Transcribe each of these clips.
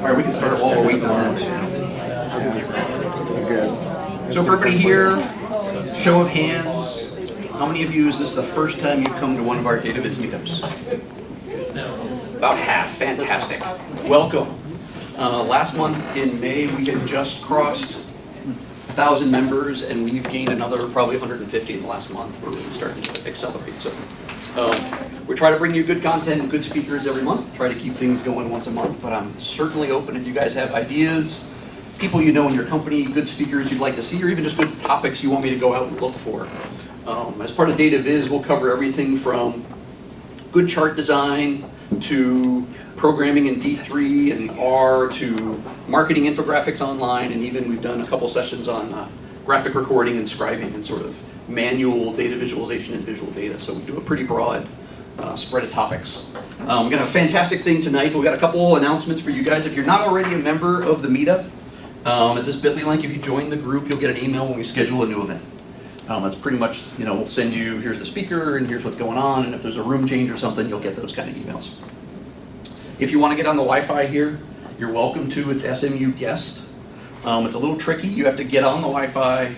All right, we can start while we're waiting on that. So for everybody here, show of hands, how many of you is this the first time you've come to one of our DataViz meetups? About half, fantastic. Welcome. Last month in May, we had just crossed 1,000 members, and we've gained another probably 150 in the last month. We're really starting to accelerate. So we try to bring you good content and good speakers every month, try to keep things going once a month, but I'm certainly open if you guys have ideas, people you know in your company, good speakers you'd like to see, or even just good topics you want me to go out and look for. As part of DataViz, we'll cover everything from good chart design to programming in D3 and R to marketing infographics online, and even we've done a couple sessions on graphic recording and scribing and sort of manual data visualization and visual data. So we do a pretty broad spread of topics. We're going to have a fantastic thing tonight, but we've got a couple announcements for you guys. If you're not already a member of the meetup, at this bit.ly link, if you join the group, you'll get an email when we schedule a new event. That's pretty much, we'll send you, here's the speaker and here's what's going on, and if there's a room change or something, you'll get those kind of emails. If you want to get on the Wi-Fi here, you're welcome to. It's SMU Guest. It's a little tricky. You have to get on the Wi-Fi,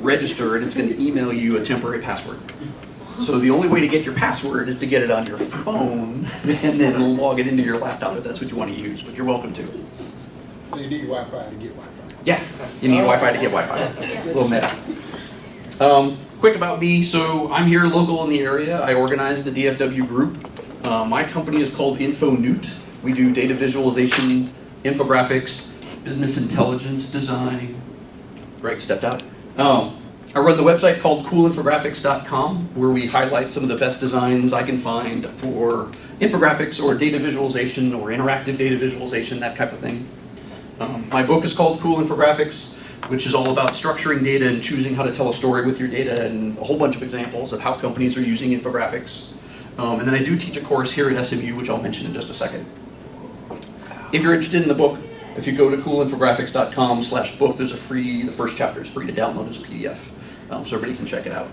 register, and it's going to email you a temporary password. So the only way to get your password is to get it on your phone and then log it into your laptop if that's what you want to use, but you're welcome to. So you need Wi-Fi to get Wi-Fi? Yeah, you need Wi-Fi to get Wi-Fi. A little meta. Quick about me, so I'm here local in the area. I organize the DFW group. My company is called InfoNewt. We do data visualization, infographics, business intelligence design. Greg stepped out. I run the website called coolinfographics.com, where we highlight some of the best designs I can find for infographics or data visualization or interactive data visualization, that type of thing. My book is called Cool Infographics, which is all about structuring data and choosing how to tell a story with your data, and a whole bunch of examples of how companies are using infographics. And then I do teach a course here at SMU, which I'll mention in just a second. If you're interested in the book, if you go to coolinfographics.com/book, there's the first chapter is free to download as a PDF, so everybody can check it out.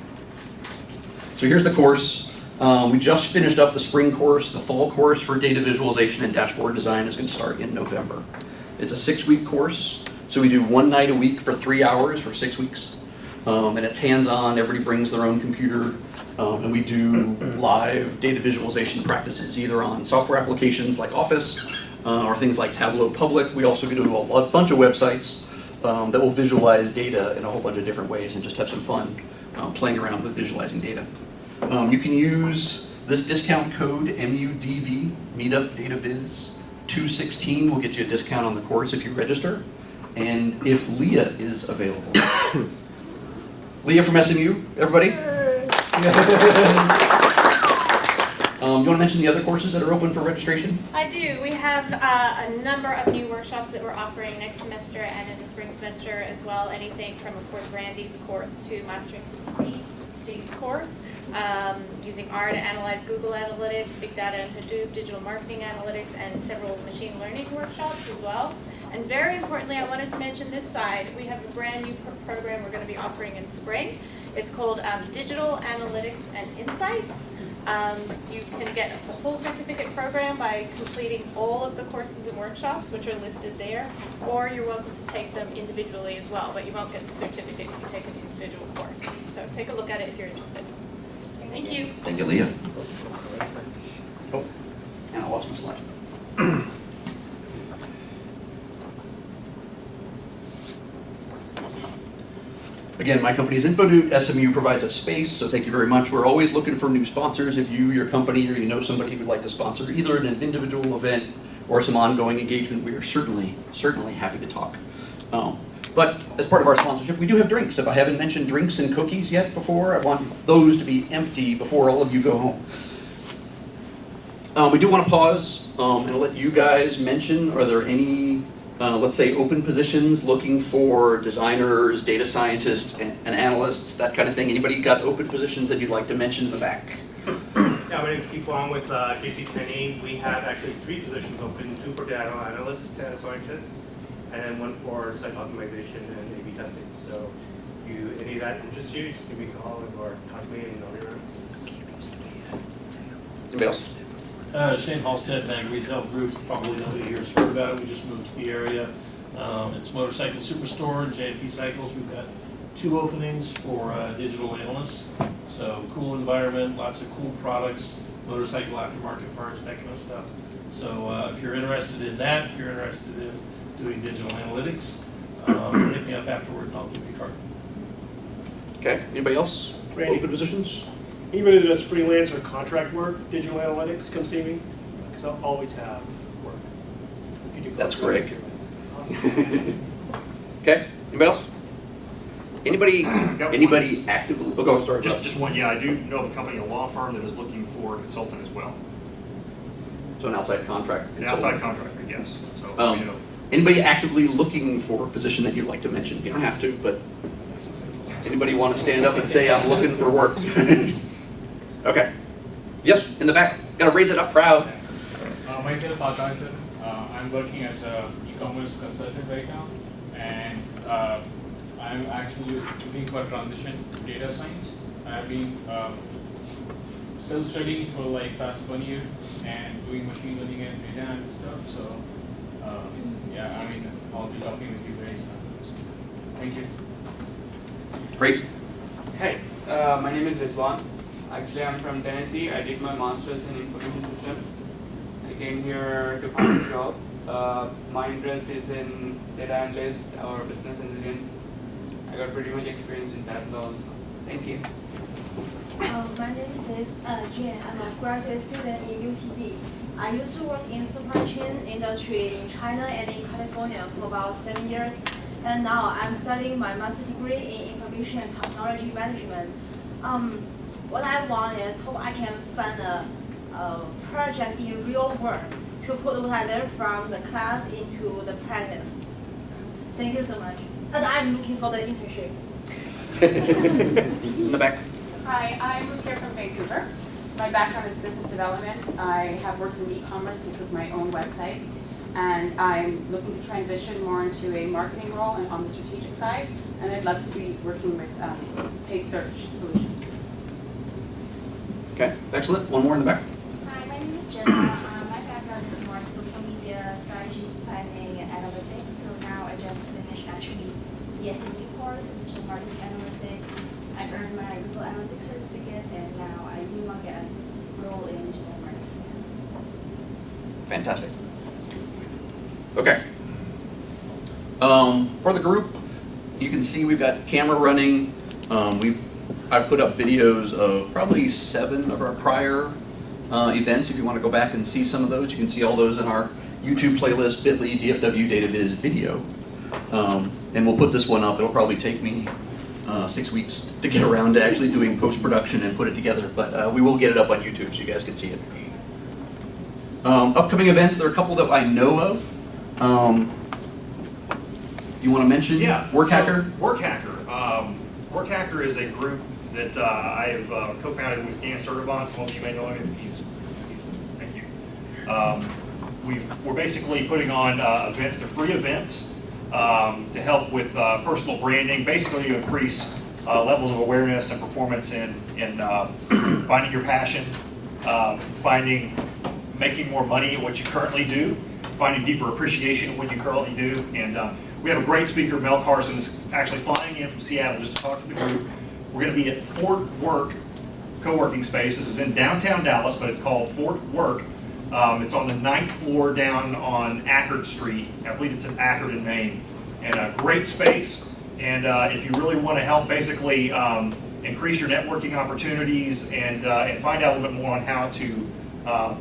So here's the course. We just finished up the spring course. The fall course for data visualization and dashboard design is going to start in November. It's a 6-week course, so we do one night a week for 3 hours for 6 weeks, and it's hands-on. Everybody brings their own computer. And we do live data visualization practices, either on software applications like Office or things like Tableau Public. We also do a bunch of websites that will visualize data in a whole bunch of different ways and just have some fun playing around with visualizing data. You can use this discount code, MUDV, Meetup DataViz 216, will get you a discount on the course if you register. And if Leah is available. Leah from SMU, everybody? You want to mention the other courses that are open for registration? I do. We have a number of new workshops that we're offering next semester and in the spring semester as well. Anything from, of course, Randy's course to Mastering PPC, Steve's course, using R to analyze Google Analytics, Big Data and Hadoop, digital marketing analytics, and several machine learning workshops as well. And very importantly, I wanted to mention this side. We have a brand new program we're going to be offering in spring. It's called Digital Analytics and Insights. You can get the full certificate program by completing all of the courses and workshops, which are listed there, or you're welcome to take them individually as well, but you won't get the certificate if you take an individual course. So take a look at it if you're interested. Thank you. Thank you, Leah. Oh, and I lost my slide. Again, my company is InfoNewt. SMU provides a space, so thank you very much. We're always looking for new sponsors. If you, your company, or you know somebody who would like to sponsor either an individual event or some ongoing engagement, we are certainly happy to talk. But as part of our sponsorship, we do have drinks. If I haven't mentioned drinks and cookies yet before, I want those to be empty before all of you go home. We do want to pause and let you guys mention, are there any let's say open positions looking for designers, data scientists, and analysts, that kind of thing? Anybody got open positions that you'd like to mention in the back? Yeah, my name is Steve Wong with JCPenney. We have actually 3 positions open, 2 for data analysts, data scientists, and then 1 for site optimization and A/B testing. So if any of that interests you, just give me a call or talk to me and I'll be around. Anybody else? Shane Halstead, Mag Retail Group, probably nobody here has heard about it, we just moved to the area. It's Motorcycle Superstore and JP Cycles, we've got 2 openings for digital analysts. So cool environment, lots of cool products, motorcycle aftermarket parts, that kind of stuff. So if you're interested in that, if you're interested in doing digital analytics, hit me up afterward and I'll give you a card. Okay, anybody else? Randy. Open positions? Anybody that does freelance or contract work, digital analytics, come see me, because I'll always have work. If you do That's contract, Greg. Okay, anybody else? Anybody actively, oh, go, sorry. Just one, yeah, I do know of a company, a law firm that is looking for a consultant as well. So an outside contract. An outside contractor, yes. So, you know. Anybody actively looking for a position that you'd like to mention? You don't have to, but anybody want to stand up and say, I'm looking for work? Okay. Yes, in the back. Got to raise it up proud. Myself, Akanshan. I'm working as a e-commerce consultant right now, and I'm actually looking for transition to data science. I've been self-studying for like past 1 year and doing machine learning and data and stuff. So yeah, I mean, I'll be talking with you guys. Thank you. Great. Hey, my name is Rizwan. Actually, I'm from Tennessee. I did my master's in information systems. I came here to find this job. My interest is in data analyst or business intelligence. I got pretty much experience in that also. Thank you. My name is Jen. I'm a graduate student in UTD. I used to work in supply chain industry in China and in California for about 7 years. And now I'm studying my master's degree in information technology management. What I want is hope I can find a project in real work to put what I learned from the class into the practice. Thank you so much. And I'm looking for the internship. In the back. Hi, I moved here from Vancouver. My background is business development. I have worked in e-commerce, which was my own website. And I'm looking to transition more into a marketing role and on the strategic side. And I'd love to be working with paid search solutions. Okay, excellent. One more in the back. Hi, my name is Jenna. My background is more social media strategy, planning, and analytics. So now I just finished actually the SME course in digital marketing analytics. I earned my Google Analytics certificate, and now I really want to get a role in digital marketing. Fantastic. Okay. For the group, you can see we've got camera running. I've put up videos of probably 7 of our prior events. If you want to go back and see some of those, you can see all those in our YouTube playlist, bit.ly, DFW DataViz video. And we'll put this one up. It'll probably take me 6 weeks to get around to actually doing post-production and put it together, but we will get it up on YouTube so you guys can see it. Upcoming events, there are a couple that I know of. You want to mention? Yeah. WorkHacker? So, WorkHacker. WorkHacker is a group that I have co-founded with Dan Sturtevant. Some of you may know him. He's thank you. We're basically putting on events. They're free events to help with personal branding, basically to increase levels of awareness and performance in finding your passion, making more money at what you currently do, finding deeper appreciation of what you currently do. And we have a great speaker, Mel Carson, is actually flying in from Seattle just to talk to the group. We're going to be at Fort Work co-working space. This is in downtown Dallas, but it's called Fort Work. It's on the 9th floor down on Ackerd Street. I believe it's in Ackerd in Maine. And a great space. And if you really want to help basically increase your networking opportunities and find out a little bit more on how to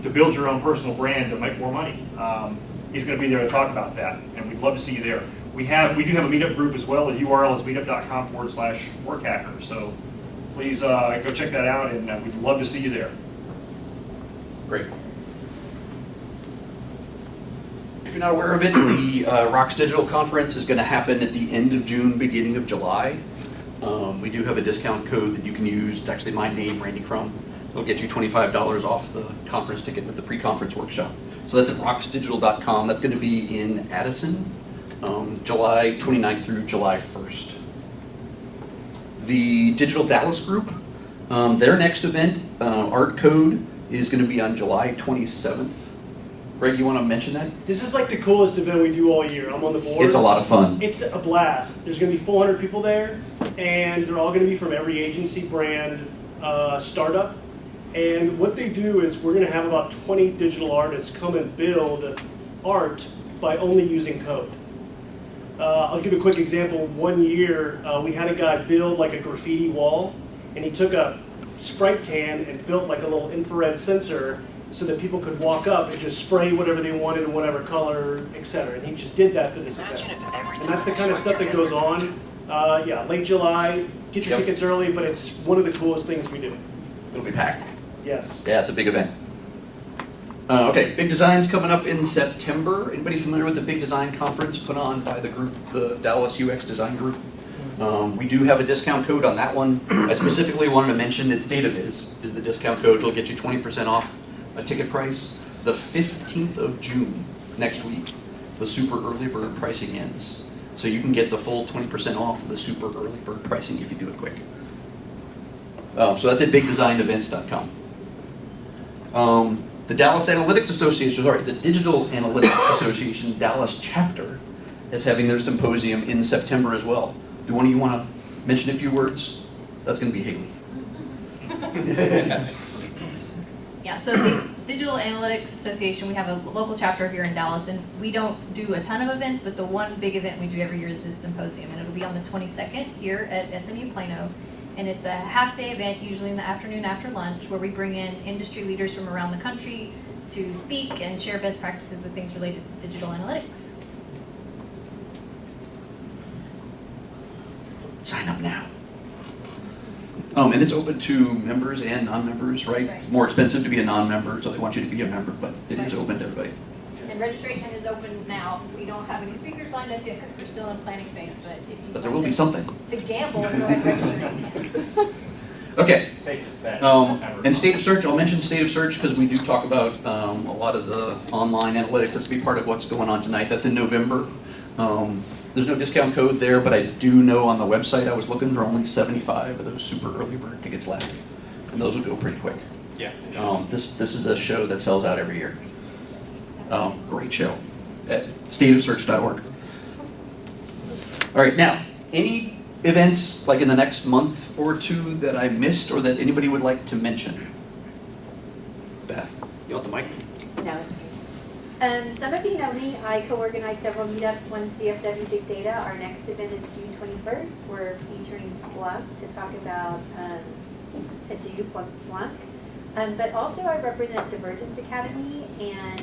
build your own personal brand to make more money, he's going to be there to talk about that. And we'd love to see you there. We do have a meetup group as well. The URL is meetup.com/workhacker. So please go check that out, and we'd love to see you there. Great. If you're not aware of it, the Rocks Digital Conference is going to happen at the end of June, beginning of July. We do have a discount code that you can use. It's actually my name, Randy Krum. It'll get you $25 off the conference ticket with the pre-conference workshop. So that's at rocksdigital.com. That's going to be in Addison, July 29th through July 1st. The Digital Dallas Group, their next event, Art Code, is going to be on July 27th. Greg, you want to mention that? This is like the coolest event we do all year. I'm on the board. It's a lot of fun. It's a blast. There's going to be 400 people there, and they're all going to be from every agency, brand, startup. And what they do is we're going to have about 20 digital artists come and build art by only using code. I'll give a quick example. One year, we had a guy build like a graffiti wall, and he took a Sprite can and built like a little infrared sensor so that people could walk up and just spray whatever they wanted in whatever color, etc. And he just did that for this event. And that's the kind of stuff that goes on. Yeah, late July, get your tickets early, but it's one of the coolest things we do. It'll be packed. Yes. Yeah, it's a big event. Okay, Big Design's coming up in September. Anybody familiar with the Big Design Conference put on by the group, the Dallas UX Design Group? We do have a discount code on that one. I specifically wanted to mention it's DataViz is the discount code. It'll get you 20% off a ticket price. The 15th of June, next week, the super early bird pricing ends. So you can get the full 20% off the super early bird pricing if you do it quick. So that's at bigdesignevents.com. The Dallas Analytics Association, sorry, the Digital Analytics Association Dallas chapter is having their symposium in September as well. Do one of you want to mention a few words? That's going to be Haley. Yeah, so the Digital Analytics Association, we have a local chapter here in Dallas, and we don't do a ton of events, but the one big event we do every year is this symposium, and it'll be on the 22nd here at SMU Plano. And it's a half-day event, usually in the afternoon after lunch, where we bring in industry leaders from around the country to speak and share best practices with things related to digital analytics. Sign up now. And it's open to members and non-members, right? Right. It's more expensive to be a non-member, so they want you to be a member, but it is open to everybody. And registration is open now. We don't have any speakers lined up yet because we're still in planning phase, but if you But there will be something. to gamble and go ahead and register, you can. Okay. Safest bet. And State of Search, I'll mention State of Search because we do talk about a lot of the online analytics. That's to be part of what's going on tonight. That's in November. There's no discount code there, but I do know on the website I was looking, there are only 75 of those super early bird tickets left. And those will go pretty quick. Yeah. This is a show that sells out every year. Great show at stateofsearch.org. All right, now, any events like in the next month or two that I missed or that anybody would like to mention? Beth, you want the mic? No, it's me. Some of you know me. I co-organize several meetups. One's DFW Big Data. Our next event is June 21st. We're featuring Splunk to talk about Hadoop on Splunk. But also I represent Divergence Academy, and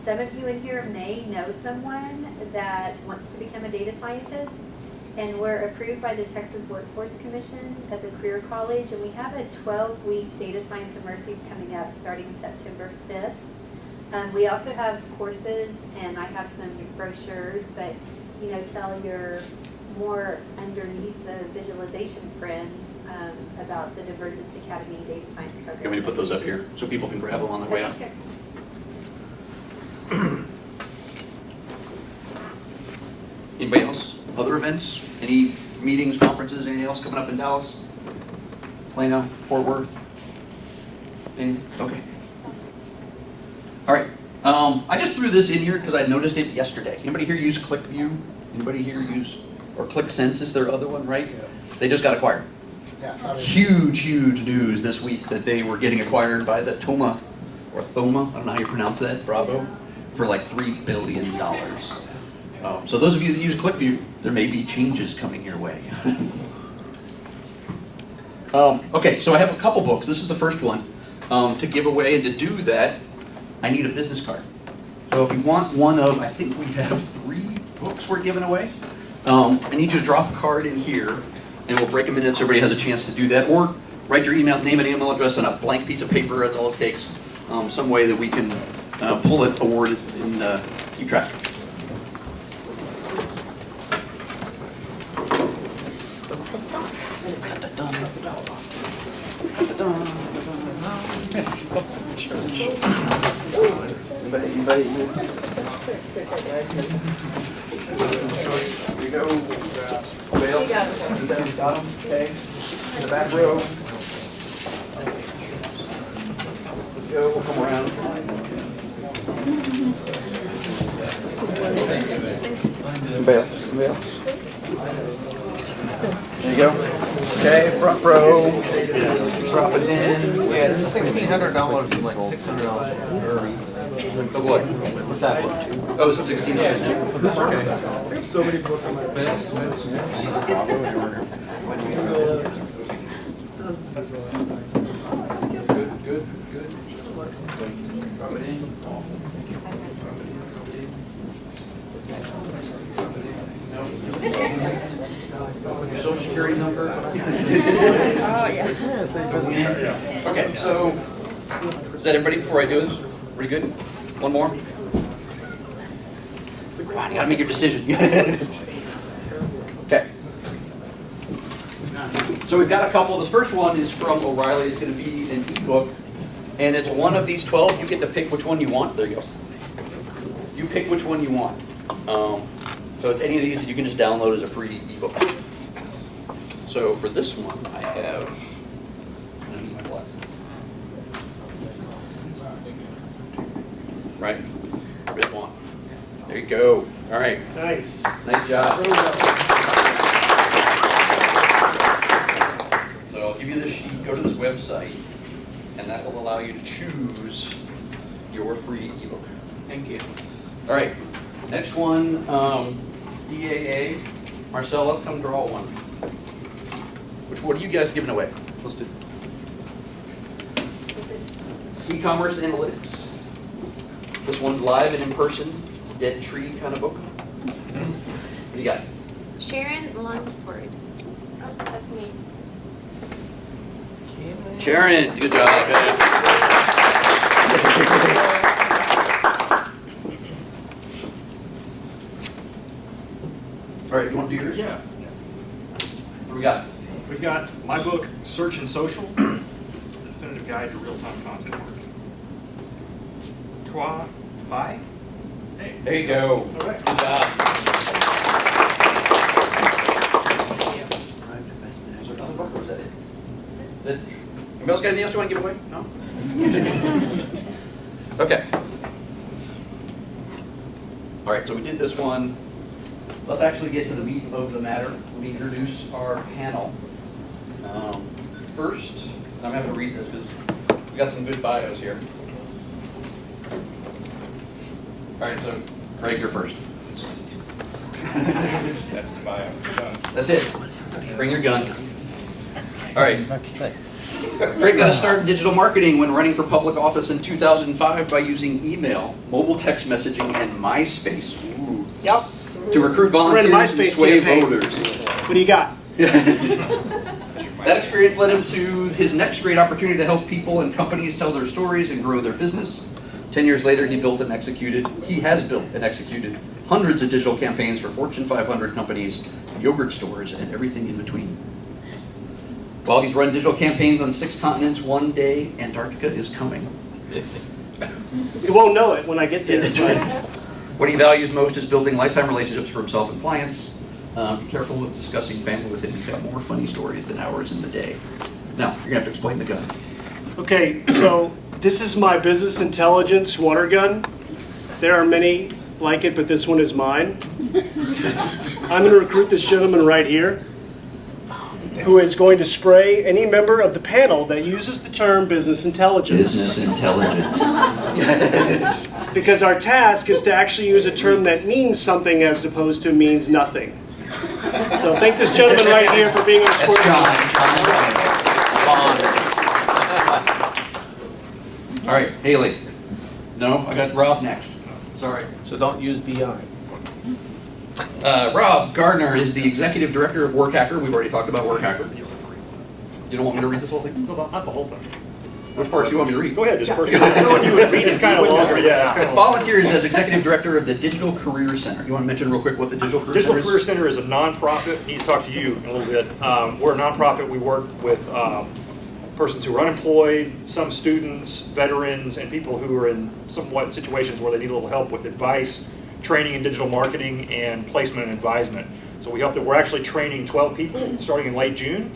some of you in here may know someone that wants to become a data scientist. And we're approved by the Texas Workforce Commission as a career college, and we have a 12-week data science immersive coming up starting September 5th. We also have courses, and I have some brochures, but tell your more underneath the visualization friends about the Divergence Academy Data Science program. You want me to put those up here so people can grab them on their way out? Sure. Anybody else? Other events? Any meetings, conferences, anything else coming up in Dallas? Plano, Fort Worth? Any? Okay. All right. I just threw this in here because I noticed it yesterday. Anybody here use ClickView? Anybody here use, or ClickSense is their other one, right? Yeah. They just got acquired. Yeah, sorry. Huge news this week that they were getting acquired by the Thoma, I don't know how you pronounce that, Bravo, for like $3 billion. So those of you that use ClickView, there may be changes coming your way. Okay, so I have a couple books. This is the first one to give away, and to do that, I need a business card. So if you want one of, I think we have 3 books we're giving away. I need you to drop a card in here, and we'll break them in so everybody has a chance to do that. Or write your email, name and email address on a blank piece of paper. That's all it takes. Some way that we can pull it, award it, and keep track. Anybody? Here we go. Bail. Got him. Okay. In the back row. Go, we'll come around. Bail. There you go. Okay, front row. Drop it in. Yeah, it's $1,600 and like $600. Of what? What's that book? Oh, it's $1,600. Okay. So many books on my best. Good. Drop it in. Your social security number? Okay, so is that everybody before I do this? Pretty good? One more? Come on, you gotta make your decision. Okay. So we've got a couple. This first one is from O'Reilly. It's going to be an ebook, and it's one of these 12. You get to pick which one you want. There you go. You pick which one you want. So it's any of these that you can just download as a free ebook. So for this one, I have. I need my glasses. Right. This one. There you go. All right. Nice. Nice job. So I'll give you this sheet, go to this website, and that will allow you to choose your free ebook. Thank you. All right, next one, DAA. Marcela, come draw one. What are you guys giving away? Let's do e-commerce analytics. This one's live and in person, dead tree kind of book. What do you got? Sharon Lunsford. Oh, that's me. Sharon, good job. All right, you want to do yours? Yeah. What do we got? We've got my book, Search and Social, the definitive guide to real-time content marketing. Qua Pai? Hey. There you go. All right. Good job. Is there another book or is that it? Is it? Anybody else got anything else you want to give away? No? Okay. All right, so we did this one. Let's actually get to the meat of the matter. Let me introduce our panel. First, I'm going to have to read this because we got some good bios here. All right, so Greg, you're first. That's the bio. That's it. Bring your gun. All right. Greg got to start in digital marketing when running for public office in 2005 by using email, mobile text messaging, and MySpace. Ooh. Yep. To recruit volunteers and sway voters. What do you got? That experience led him to his next great opportunity to help people and companies tell their stories and grow their business. 10 years later, he has built and executed hundreds of digital campaigns for Fortune 500 companies, yogurt stores, and everything in between. While he's run digital campaigns on 6 continents, one day Antarctica is coming. You won't know it when I get there. What he values most is building lifetime relationships for himself and clients. Be careful with discussing family with him. He's got more funny stories than hours in the day. Now, you're going to have to explain the gun. Okay, so this is my business intelligence water gun. There are many like it, but this one is mine. I'm going to recruit this gentleman right here, who is going to spray any member of the panel that uses the term business intelligence. Business intelligence. Because our task is to actually use a term that means something as opposed to means nothing. So thank this gentleman right here for being on That's square. All right, Haley. No, I got Rob next. Sorry. So don't use BI. Rob Garner is the executive director of WorkHacker. We've already talked about WorkHacker. You don't want me to read this whole thing? No, not the whole thing. Which parts do you want me to read? Go ahead, just first. It's kind of longer, yeah. It's kind of Volunteers as executive director of the Digital Career Center. You want to mention real quick what the Digital Career Digital Center Career is? Center is a nonprofit. I need to talk to you in a little bit. We're a nonprofit. We work with persons who are unemployed, some students, veterans, and people who are in somewhat situations where they need a little help with advice, training in digital marketing, and placement and advisement. So we help that. We're actually training 12 people starting in late June.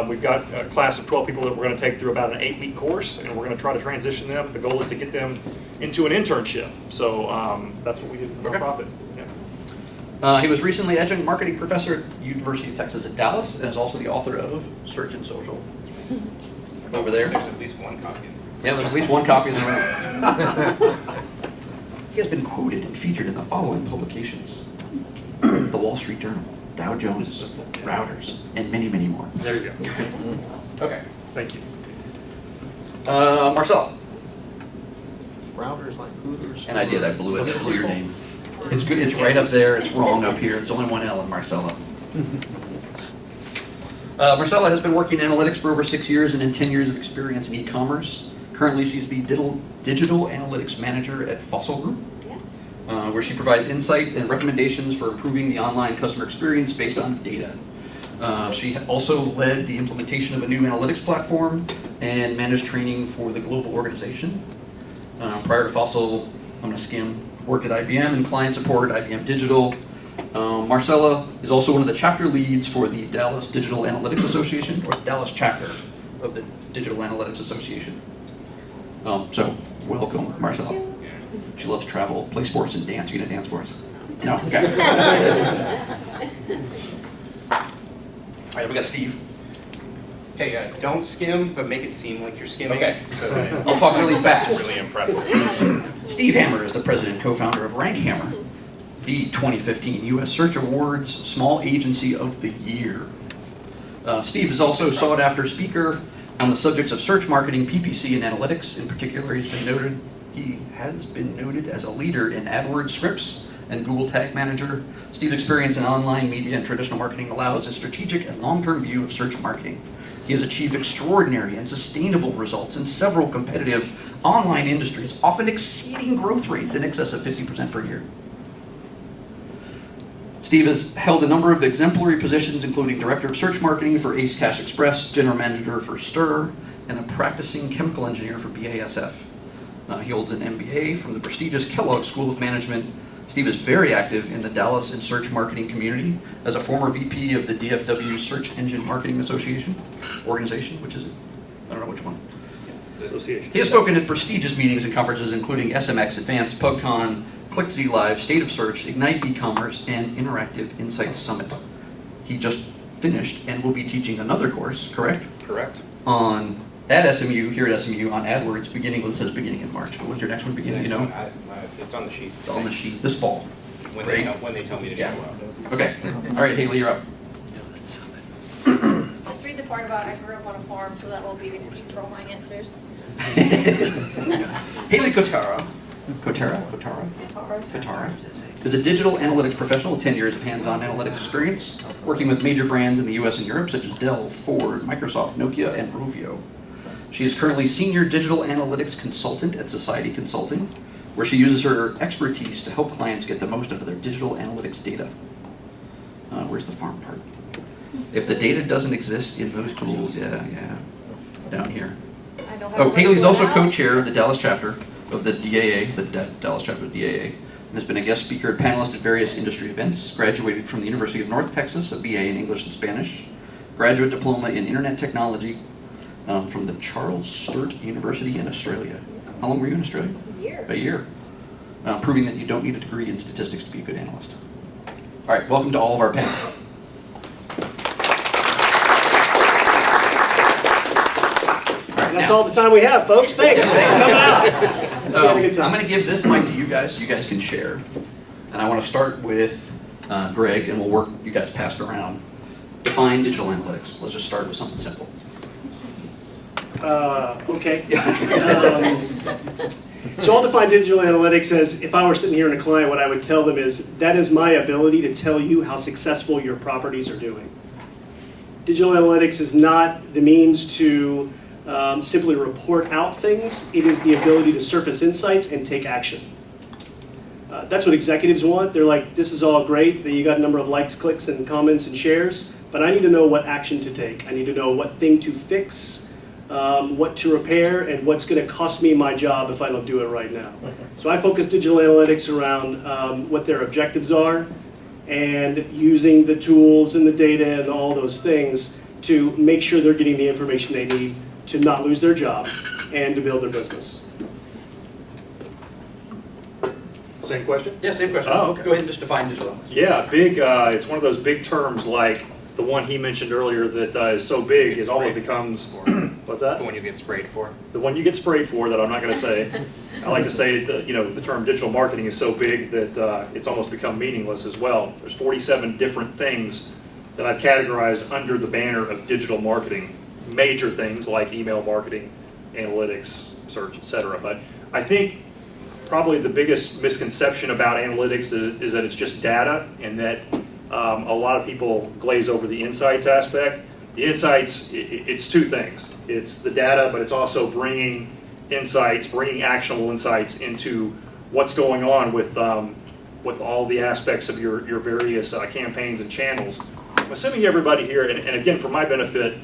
We've got a class of 12 people that we're going to take through about an 8-week course, and we're going to try to transition them. The goal is to get them into an internship. So that's what we did for nonprofit. Yeah. He was recently adjunct marketing professor at University of Texas at Dallas, and is also the author of Search and Social. Over there. There's at least one copy. Yeah, there's at least one copy in the room. He has been quoted and featured in the following publications: The Wall Street Journal, Dow Jones, Routers, and many, many more. There you go. Okay. Thank you. Marcel. Routers like Hooters. And I did. I blew it. I blew your name. It's good. It's right up there. It's wrong up here. It's only one L in Marcela. Marcela has been working in analytics for over 6 years and 10 years of experience in e-commerce. Currently, she's the digital analytics manager at Fossil Group, where she provides insight and recommendations for improving the online customer experience based on data. She also led the implementation of a new analytics platform and managed training for the global organization. Prior to Fossil, I'm going to skim, worked at IBM in client support, IBM Digital. Marcela is also one of the chapter leads for the Dallas Digital Analytics Association, or the Dallas chapter of the Digital Analytics Association. So, welcome, Marcela. She loves travel, play sports, and dance. You gonna dance for us? No? Okay. All right, we got Steve. Hey, don't skim, but make it seem like you're skimming. Okay. So I'll talk really fast. That's really impressive. Steve Hammer is the president and co-founder of Rank Hammer, the 2015 U.S. Search Awards Small Agency of the Year. Steve is also a sought-after speaker on the subjects of search marketing, PPC, and analytics. In particular, he has been noted as a leader in AdWords scripts and Google Tag Manager. Steve's experience in online media and traditional marketing allows a strategic and long-term view of search marketing. He has achieved extraordinary and sustainable results in several competitive online industries, often exceeding growth rates in excess of 50% per year. Steve has held a number of exemplary positions, including Director of Search Marketing for Ace Cash Express, General Manager for Stir, and a practicing chemical engineer for BASF. He holds an MBA from the prestigious Kellogg School of Management. Steve is very active in the Dallas and search marketing community as a former VP of the DFW Search Engine Marketing Organization, which is it? I don't know which one. Association. He has spoken at prestigious meetings and conferences, including SMX Advanced, PubCon, ClickZ Live, State of Search, Ignite e-commerce, and Interactive Insights Summit. He just finished and will be teaching another course, correct? Correct. At SMU, here at SMU, on AdWords, beginning in March. But when's your next one beginning, you know? It's on the sheet. It's on the sheet, this fall. When they tell me to show up. Okay. All right, Haley, you're up. Just read the part about I grew up on a farm, so that will be the excuse for all my answers. Haley Kotara is a digital analytics professional with 10 years of hands-on analytics experience, working with major brands in the US and Europe, such as Dell, Ford, Microsoft, Nokia, and Rovio. She is currently Senior Digital Analytics Consultant at Society Consulting, where she uses her expertise to help clients get the most out of their digital analytics data. Where's the farm part? If the data doesn't exist in those tools, down here. Haley's also co-chair of the Dallas chapter of the DAA, Dallas chapter of DAA, and has been a guest speaker at Panelist at various industry events. Graduated from the University of North Texas, a BA in English and Spanish. Graduate diploma in Internet Technology from the Charles Sturt University in Australia. How long were you in Australia? A year. Proving that you don't need a degree in statistics to be a good analyst. All right, welcome to all of our panel. That's all the time we have, folks. Thanks. Coming out. I'm going to give this mic to you guys so you guys can share. And I want to start with Greg, and we'll work, you guys pass it around. Define digital analytics. Let's just start with something simple. Okay. So I'll define digital analytics as, if I were sitting here in a client, what I would tell them is, that is my ability to tell you how successful your properties are doing. Digital analytics is not the means to simply report out things. It is the ability to surface insights and take action. That's what executives want. They're like, this is all great, that you got a number of likes, clicks, and comments and shares, but I need to know what action to take. I need to know what thing to fix, what to repair, and what's going to cost me my job if I don't do it right now. So I focus digital analytics around what their objectives are, and using the tools and the data and all those things to make sure they're getting the information they need to not lose their job and to build their business. Same question? Yeah, same question. Oh, okay. Go ahead and just define digital analytics. Yeah, big, it's one of those big terms like the one he mentioned earlier that is so big it almost becomes, what's that? The one you get sprayed for. The one you get sprayed for that I'm not going to say. I like to say that, the term digital marketing is so big that it's almost become meaningless as well. There's 47 different things that I've categorized under the banner of digital marketing. Major things like email marketing, analytics, search, etc. But I think probably the biggest misconception about analytics is that it's just data, and that a lot of people glaze over the insights aspect. The insights, it's two things. It's the data, but it's also bringing insights, bringing actionable insights into what's going on with all the aspects of your various campaigns and channels. I'm assuming everybody here, and again, for my benefit,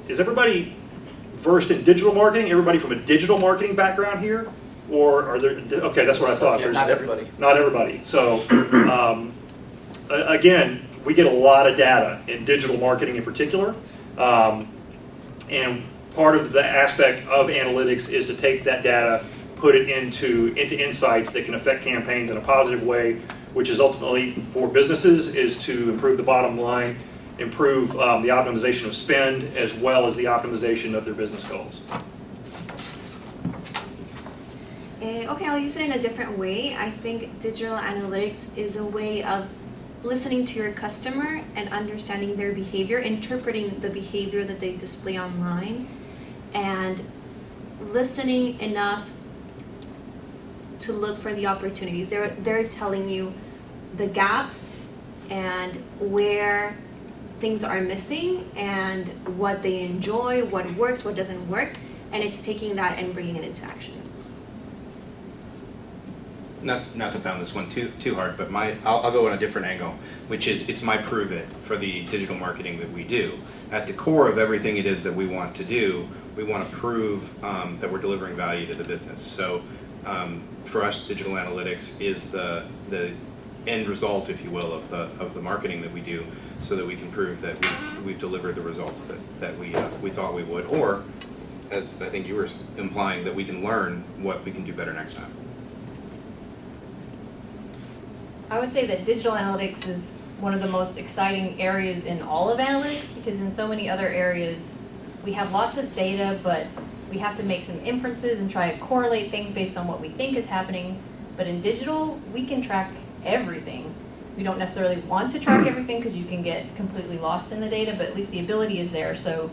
is everybody versed in digital marketing? Everybody from a digital marketing background here? Or are there, okay, that's what I thought. Yeah, not everybody. Not everybody. So, again, we get a lot of data in digital marketing in particular. And part of the aspect of analytics is to take that data, put it into insights that can affect campaigns in a positive way, which is ultimately for businesses is to improve the bottom line, improve the optimization of spend, as well as the optimization of their business goals. Okay, I'll use it in a different way. I think digital analytics is a way of listening to your customer and understanding their behavior, interpreting the behavior that they display online, and listening enough to look for the opportunities. They're telling you the gaps and where things are missing and what they enjoy, what works, what doesn't work, and it's taking that and bringing it into action. Not to pound this one too hard, but I'll go on a different angle, which is it's my prove it for the digital marketing that we do. At the core of everything it is that we want to do, we want to prove that we're delivering value to the business. So for us, digital analytics is the end result, if you will, of the marketing that we do, so that we can prove that we've delivered the results that we thought we would, or as I think you were implying, that we can learn what we can do better next time. I would say that digital analytics is one of the most exciting areas in all of analytics, because in so many other areas we have lots of data, but we have to make some inferences and try to correlate things based on what we think is happening. But in digital, we can track everything. We don't necessarily want to track everything because you can get completely lost in the data, but at least the ability is there. So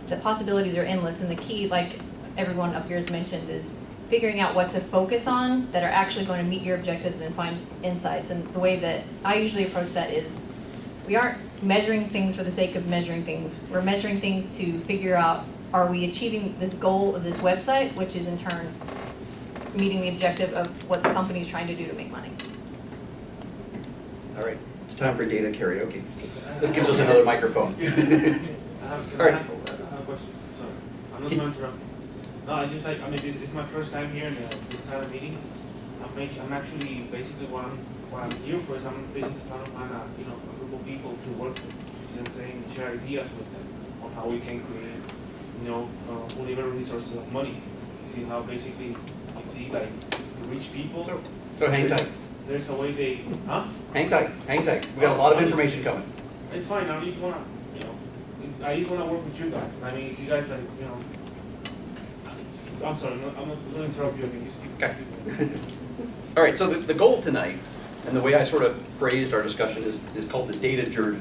the possibilities are endless, and the key, like everyone up here has mentioned, is figuring out what to focus on that are actually going to meet your objectives and find insights. And the way that I usually approach that is we aren't measuring things for the sake of measuring things. We're measuring things to figure out, are we achieving the goal of this website, which is in turn meeting the objective of what the company is trying to do to make money. All right, it's time for data karaoke. This gives us another microphone. I have a question. Sorry, I'm not going to interrupt. No, it's just like, I mean, this is my first time here in this kind of meeting. I'm actually, basically what I'm here for is I'm basically trying to find a group of people to work with. You know what I'm saying? Share ideas with them on how we can create, unlimited resources of money. You see how basically, you see like the rich people. So hang tight. There's a way they, huh? Hang tight, hang tight. We got a lot of information coming. It's fine, I just wanna, I just wanna work with you guys. I mean, you guys like, I'm sorry, I'm not going to interrupt you. I mean, you speak. Okay. All right, so the goal tonight, and the way I sort of phrased our discussion is called the data journey.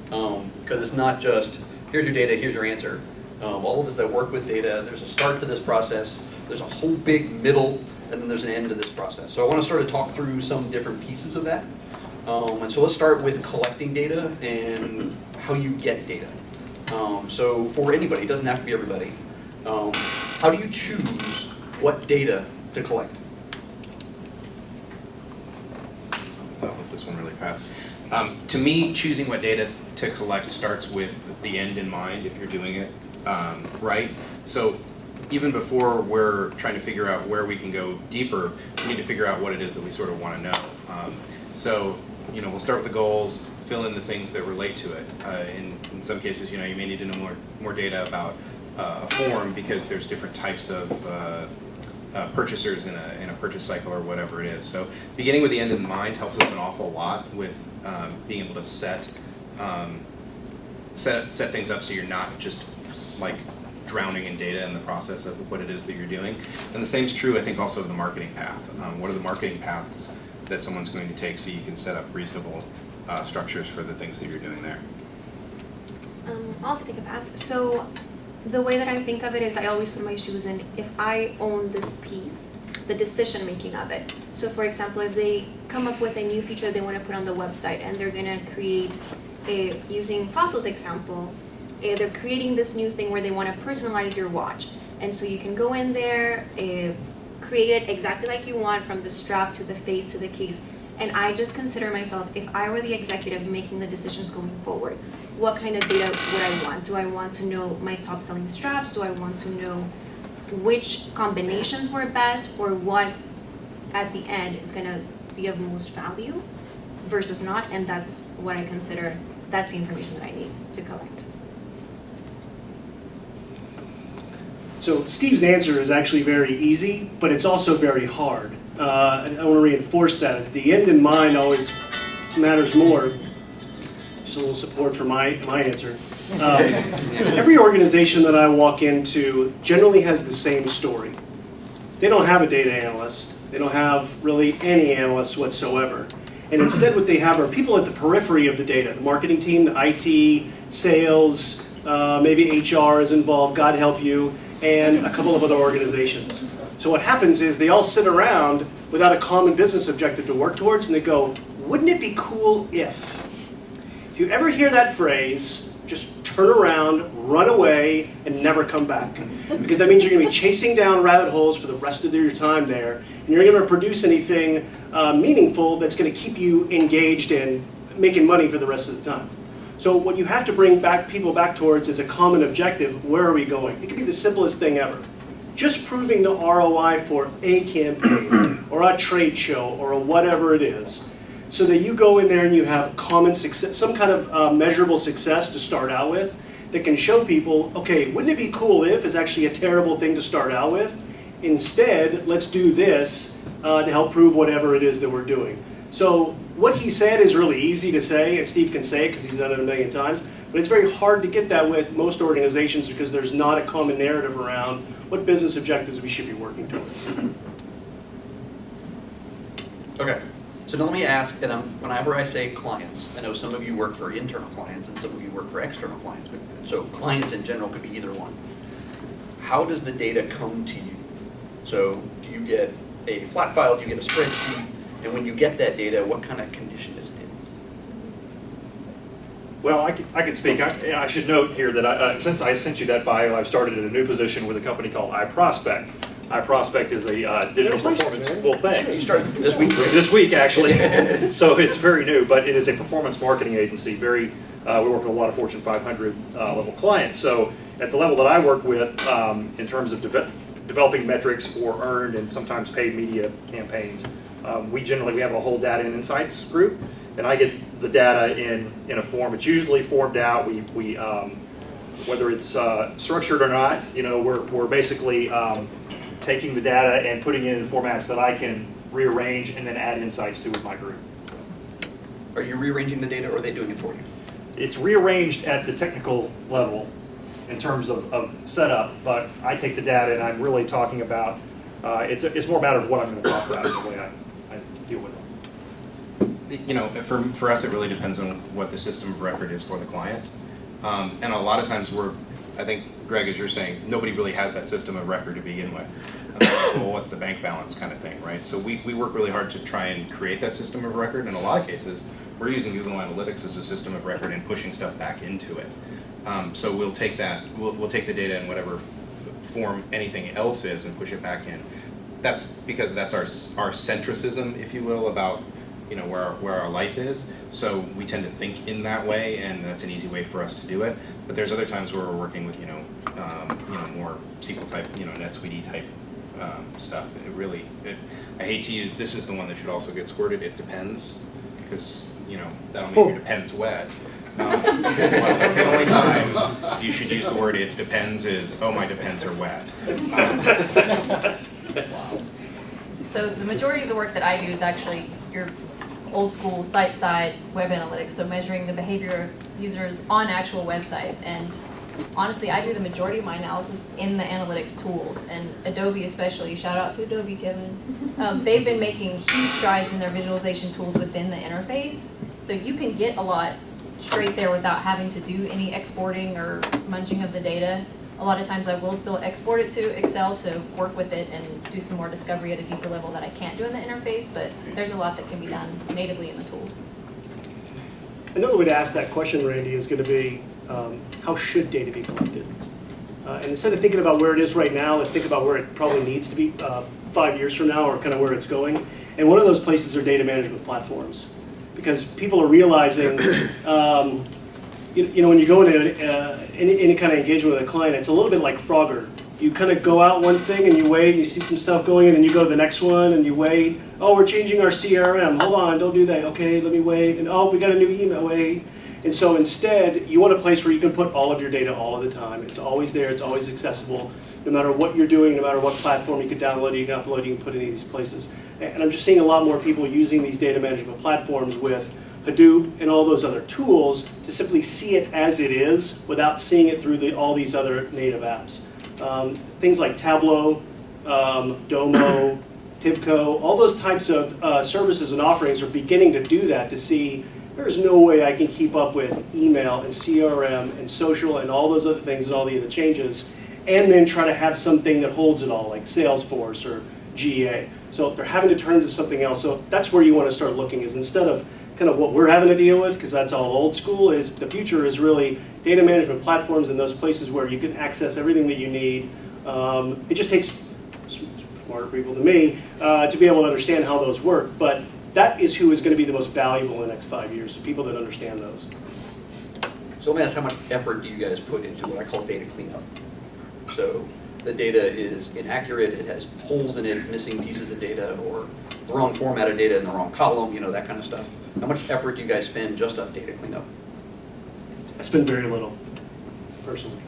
Because it's not just, here's your data, here's your answer. All of us that work with data, there's a start to this process, there's a whole big middle, and then there's an end to this process. So I want to sort of talk through some different pieces of that. And so let's start with collecting data and how you get data. So for anybody, it doesn't have to be everybody, how do you choose what data to collect? I'll hit this one really fast. To me, choosing what data to collect starts with the end in mind if you're doing it right. So even before we're trying to figure out where we can go deeper, we need to figure out what it is that we sort of want to know. So we'll start with the goals, fill in the things that relate to it. In some cases, you know, you may need to know more data about a form because there's different types of purchasers in a purchase cycle or whatever it is. So beginning with the end in mind helps us an awful lot with being able to set things up so you're not just like drowning in data in the process of what it is that you're doing. And the same is true, I think, also of the marketing path. What are the marketing paths that someone's going to take so you can set up reasonable structures for the things that you're doing there? I'll also take a pass. So the way that I think of it is I always put my shoes in. If I own this piece, the decision making of it. So for example, if they come up with a new feature they want to put on the website and they're going to create using Fossil's example, they're creating this new thing where they want to personalize your watch. And so you can go in there, create it exactly like you want, from the strap to the face to the case. And I just consider myself, if I were the executive making the decisions going forward, what kind of data would I want? Do I want to know my top selling straps? Do I want to know which combinations were best, or what at the end is going to be of most value versus not? And that's what I consider, that's the information that I need to collect. So Steve's answer is actually very easy, but it's also very hard. I want to reinforce that. The end in mind always matters more. Just a little support for my answer. Every organization that I walk into generally has the same story. They don't have a data analyst. They don't have really any analysts whatsoever. And instead what they have are people at the periphery of the data. The marketing team, the IT, sales, maybe HR is involved, God help you, and a couple of other organizations. So what happens is they all sit around without a common business objective to work towards, and they go, wouldn't it be cool if? If you ever hear that phrase, just turn around, run away, and never come back. Because that means you're going to be chasing down rabbit holes for the rest of your time there, and you're going to produce anything meaningful that's going to keep you engaged in making money for the rest of the time. So what you have to bring people back towards is a common objective. Where are we going? It could be the simplest thing ever. Just proving the ROI for a campaign or a trade show or a whatever it is, so that you go in there and you have common success, some kind of measurable success to start out with that can show people, okay, wouldn't it be cool if is actually a terrible thing to start out with. Instead, let's do this to help prove whatever it is that we're doing. So what he said is really easy to say, and Steve can say it because he's done it a million times, but it's very hard to get that with most organizations because there's not a common narrative around what business objectives we should be working towards. Okay, so now let me ask, and whenever I say clients, I know some of you work for internal clients and some of you work for external clients, but, so clients in general could be either one. How does the data come to you? So do you get a flat file, do you get a spreadsheet, and when you get that data, what kind of condition is it in? Well, I can speak. I should note here that since I sent you that bio, I've started in a new position with a company called iProspect. iProspect is a digital performance. Well, thanks. You started this week? This week, actually. So it's very new, but it is a performance marketing agency. We work with a lot of Fortune 500 level clients. So at the level that I work with, in terms of developing metrics for earned and sometimes paid media campaigns, we have a whole data and insights group, and I get the data in a form. It's usually formed out. We whether it's structured or not, we're basically taking the data and putting it in formats that I can rearrange and then add insights to with my group. Are you rearranging the data, or are they doing it for you? It's rearranged at the technical level in terms of setup, but I take the data and I'm really talking about, it's more a matter of what I'm going to talk about in the way I deal with it. For us, it really depends on what the system of record is for the client. And a lot of times I think, Greg, as you're saying, nobody really has that system of record to begin with. Well, what's the bank balance kind of thing, right? So we work really hard to try and create that system of record. In a lot of cases, we're using Google Analytics as a system of record and pushing stuff back into it. So we'll take that, we'll take the data in whatever form anything else is and push it back in. That's because that's our centricism, if you will, about where our life is. So we tend to think in that way, and that's an easy way for us to do it. But there's other times where we're working with more SQL type, NetSuite type stuff. I hate to use this is the one that should also get squirted. It depends, because that'll make your depends wet. That's the only time you should use the word it depends is, oh, my depends are wet. So the majority of the work that I do is actually your old school site-side web analytics, so measuring the behavior of users on actual websites. And honestly, I do the majority of my analysis in the analytics tools, and Adobe especially, shout out to Adobe, Kevin. They've been making huge strides in their visualization tools within the interface, so you can get a lot straight there without having to do any exporting or munging of the data. A lot of times I will still export it to Excel to work with it and do some more discovery at a deeper level that I can't do in the interface, but there's a lot that can be done natively in the tools. Another way to ask that question, Randy, is going to be, how should data be collected? And instead of thinking about where it is right now, let's think about where it probably needs to be 5 years from now, or kind of where it's going. And one of those places are data management platforms. Because people are realizing, when you go into any kind of engagement with a client, it's a little bit like Frogger. You kind of go out one thing and you wait, you see some stuff going, and then you go to the next one and you wait. Oh, we're changing our CRM. Hold on, don't do that. Okay, let me wait. And oh, we got a new email. Wait. And so instead, you want a place where you can put all of your data all of the time. It's always there. It's always accessible. No matter what you're doing, no matter what platform, you can download it, you can upload it, you can put it in these places. And I'm just seeing a lot more people using these data management platforms with Hadoop and all those other tools to simply see it as it is without seeing it through all these other native apps. Things like Tableau, Domo, Tibco, all those types of services and offerings are beginning to do that, to see there's no way I can keep up with email and CRM and social and all those other things and all the other changes, and then try to have something that holds it all, like Salesforce or GA. So they're having to turn to something else. So that's where you want to start looking, is instead of kind of what we're having to deal with, because that's all old school, is the future is really data management platforms and those places where you can access everything that you need. It just takes smarter people than me to be able to understand how those work. But that is who is going to be the most valuable in the next 5 years, the people that understand those. So let me ask, how much effort do you guys put into what I call data cleanup? So the data is inaccurate, it has holes in it, missing pieces of data, or the wrong format of data in the wrong column, that kind of stuff. How much effort do you guys spend just on data cleanup? I spend very little, personally.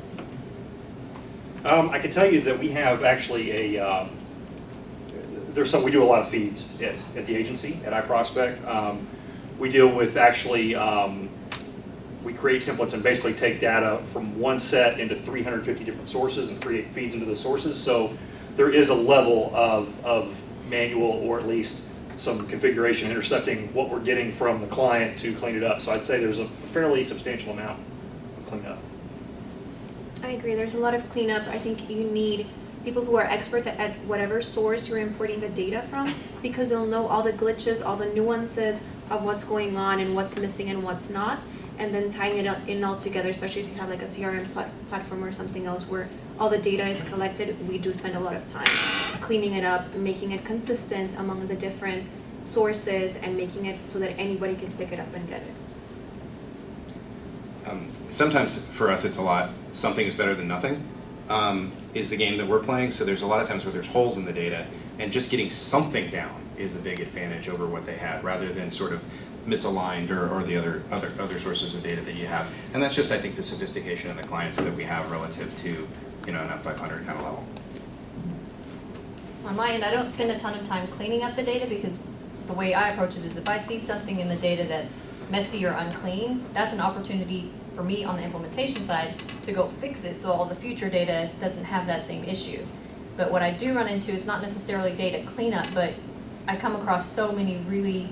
I can tell you that we have actually we do a lot of feeds at the agency, at iProspect. We deal with actually, we create templates and basically take data from one set into 350 different sources and create feeds into those sources. So there is a level of manual, or at least some configuration intercepting what we're getting from the client to clean it up. So I'd say there's a fairly substantial amount of cleanup. I agree. There's a lot of cleanup. I think you need people who are experts at whatever source you're importing the data from, because they'll know all the glitches, all the nuances of what's going on and what's missing and what's not, and then tying it in all together, especially if you have like a CRM platform or something else where all the data is collected. We do spend a lot of time cleaning it up, making it consistent among the different sources, and making it so that anybody can pick it up and get it. Sometimes for us it's a lot, something is better than nothing, is the game that we're playing. So there's a lot of times where there's holes in the data, and just getting something down is a big advantage over what they had, rather than sort of misaligned or the other sources of data that you have. And that's just, I think, the sophistication of the clients that we have relative to an F500 kind of level. On my end, I don't spend a ton of time cleaning up the data, because the way I approach it is if I see something in the data that's messy or unclean, that's an opportunity for me on the implementation side to go fix it so all the future data doesn't have that same issue. But what I do run into is not necessarily data cleanup, but I come across so many really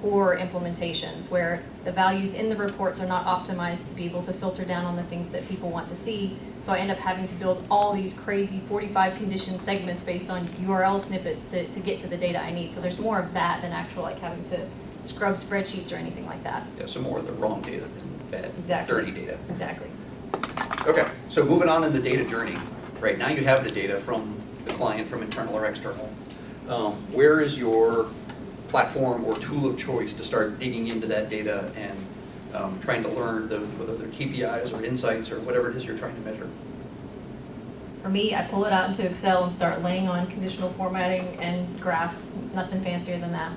poor implementations where the values in the reports are not optimized to be able to filter down on the things that people want to see. So I end up having to build all these crazy 45 condition segments based on URL snippets to get to the data I need. So there's more of that than actual like having to scrub spreadsheets or anything like that. Yeah, so more of the wrong data than bad, exactly. Dirty data. Exactly. Okay, so moving on in the data journey. Right now you have the data from the client, from internal or external. Where is your platform or tool of choice to start digging into that data and trying to learn whether they're KPIs or insights or whatever it is you're trying to measure? For me, I pull it out into Excel and start laying on conditional formatting and graphs, nothing fancier than that.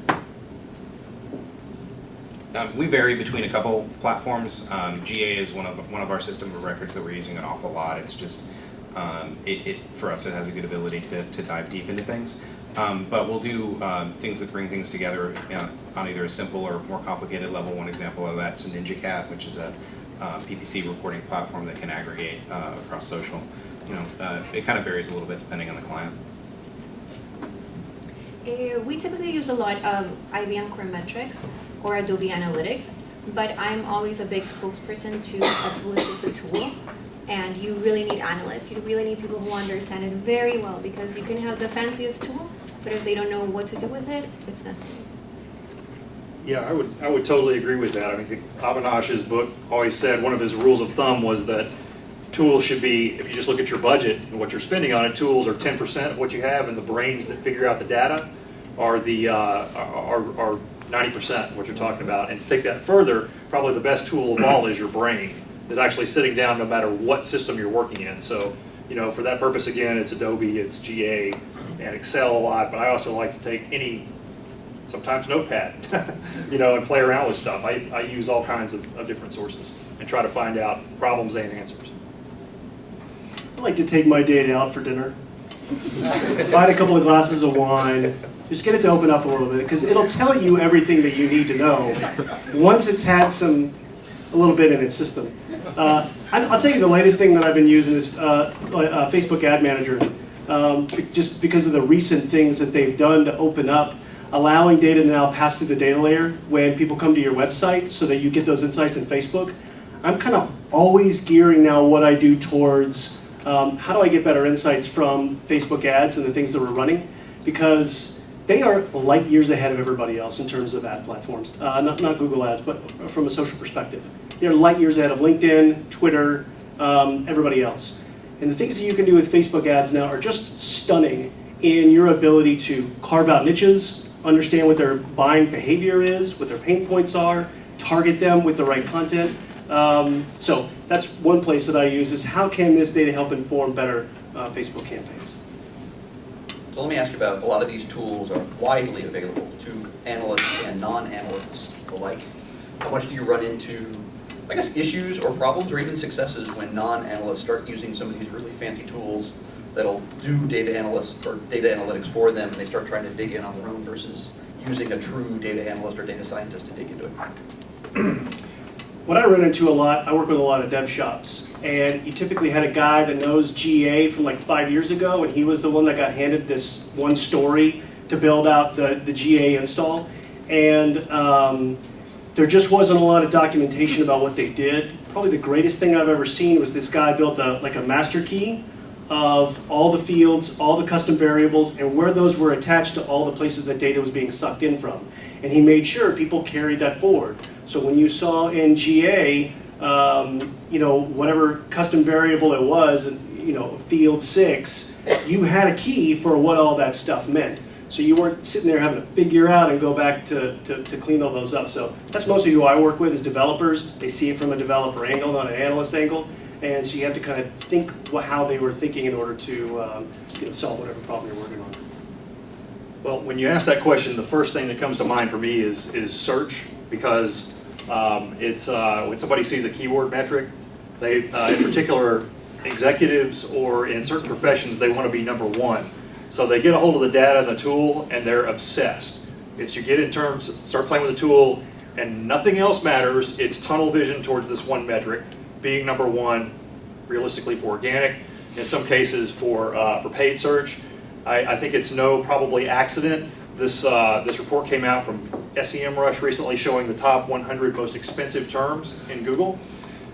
We vary between a couple platforms. GA is one of our system of records that we're using an awful lot. It's just, for us, it has a good ability to dive deep into things. But we'll do things that bring things together on either a simple or more complicated level. One example of that's NinjaCat, which is a PPC reporting platform that can aggregate across social. It kind of varies a little bit depending on the client. We typically use a lot of IBM Core Metrics or Adobe Analytics, but I'm always a big spokesperson to a tool is just a tool, and you really need analysts. You really need people who understand it very well, because you can have the fanciest tool, but if they don't know what to do with it, it's nothing. Yeah, I would totally agree with that. I think Avinash's book always said one of his rules of thumb was that tools should be, if you just look at your budget and what you're spending on it, tools are 10% of what you have, and the brains that figure out the data are the are 90% of what you're talking about. And to take that further, probably the best tool of all is your brain, is actually sitting down no matter what system you're working in. So, for that purpose, again, it's Adobe, it's GA, and Excel a lot, but I also like to take sometimes Notepad, and play around with stuff. I use all kinds of different sources and try to find out problems and answers. I like to take my data out for dinner, buy a couple of glasses of wine, just get it to open up a little bit, because it'll tell you everything that you need to know once it's had a little bit in its system. I'll tell you the latest thing that I've been using is Facebook Ad Manager, just because of the recent things that they've done to open up, allowing data to now pass through the data layer when people come to your website so that you get those insights in Facebook. I'm kind of always gearing now what I do towards how do I get better insights from Facebook ads and the things that we're running, because they are light years ahead of everybody else in terms of ad platforms. Not Google Ads, but from a social perspective. They're light years ahead of LinkedIn, Twitter, everybody else. And the things that you can do with Facebook ads now are just stunning in your ability to carve out niches, understand what their buying behavior is, what their pain points are, target them with the right content. So that's one place that I use, is how can this data help inform better Facebook campaigns? So let me ask you about, a lot of these tools are widely available to analysts and non-analysts alike. How much do you run into, I guess, issues or problems or even successes when non-analysts start using some of these really fancy tools that'll do data analysts or data analytics for them, and they start trying to dig in on their own versus using a true data analyst or data scientist to dig into it? What I run into a lot, I work with a lot of dev shops, and you typically had a guy that knows GA from like 5 years ago, and he was the one that got handed this one story to build out the GA install, and there just wasn't a lot of documentation about what they did. Probably the greatest thing I've ever seen was this guy built like a master key of all the fields, all the custom variables, and where those were attached to all the places that data was being sucked in from. And he made sure people carried that forward. So when you saw in GA, whatever custom variable it was, field 6, you had a key for what all that stuff meant. So you weren't sitting there having to figure out and go back to clean all those up. So that's mostly who I work with, is developers. They see it from a developer angle, not an analyst angle. And so you have to kind of think how they were thinking in order to solve whatever problem you're working on. Well, when you ask that question, the first thing that comes to mind for me is search, because it's when somebody sees a keyword metric, they, in particular, executives or in certain professions, they want to be number one. So they get a hold of the data and the tool, and they're obsessed. It's you get in terms, start playing with the tool, and nothing else matters. It's tunnel vision towards this one metric, being number one, realistically for organic, in some cases for paid search. I think it's no probably accident. This report came out from SEMrush recently showing the top 100 most expensive terms in Google.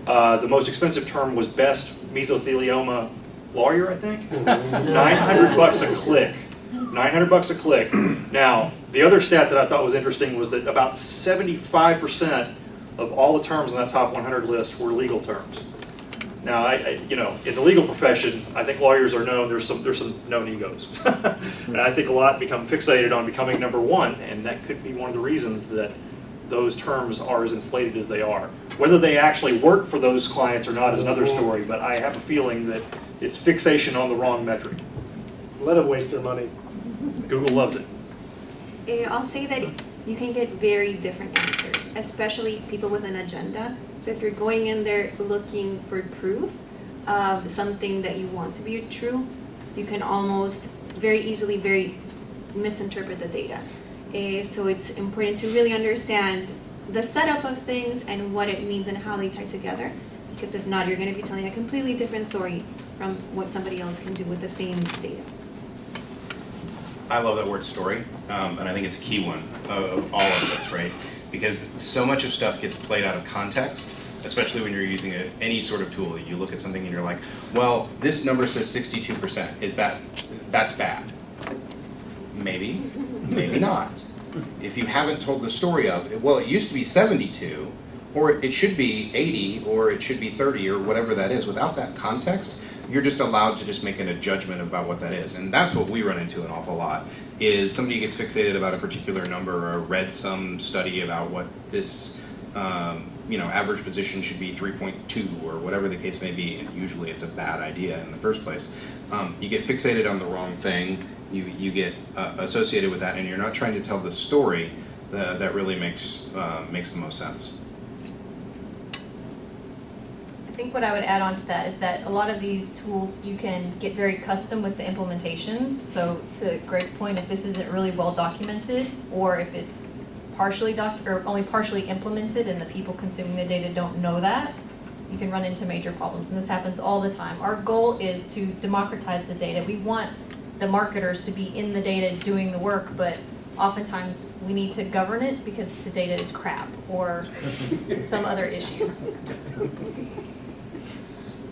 The most expensive term was best mesothelioma lawyer, I think. $900 a click. $900 a click. Now, the other stat that I thought was interesting was that about 75% of all the terms on that top 100 list were legal terms. Now, in the legal profession, I think lawyers are known. There's some known egos, and I think a lot become fixated on becoming number one, and that could be one of the reasons that those terms are as inflated as they are. Whether they actually work for those clients or not is another story, but I have a feeling that it's fixation on the wrong metric. Let them waste their money. Google loves it. I'll say that you can get very different answers, especially people with an agenda. So if you're going in there looking for proof of something that you want to be true, you can almost very easily misinterpret the data. So it's important to really understand the setup of things and what it means and how they tie together, because if not, you're going to be telling a completely different story from what somebody else can do with the same data. I love that word story, and I think it's a key one of all of this, right? Because so much of stuff gets played out of context, especially when you're using any sort of tool. You look at something and you're like, well, this number says 62%. That's bad? Maybe, maybe not. If you haven't told the story of, well, it used to be 72, or it should be 80, or it should be 30, or whatever that is, without that context, you're just allowed to just make a judgment about what that is. And that's what we run into an awful lot, is somebody gets fixated about a particular number or read some study about what this average position should be 3.2 or whatever the case may be, and usually it's a bad idea in the first place. You get fixated on the wrong thing, you get associated with that, and you're not trying to tell the story that really makes the most sense. I think what I would add on to that is that a lot of these tools you can get very custom with the implementations. So to Greg's point, if this isn't really well documented, or if it's only partially implemented and the people consuming the data don't know that, you can run into major problems. And this happens all the time. Our goal is to democratize the data. We want the marketers to be in the data doing the work, but oftentimes we need to govern it because the data is crap or some other issue.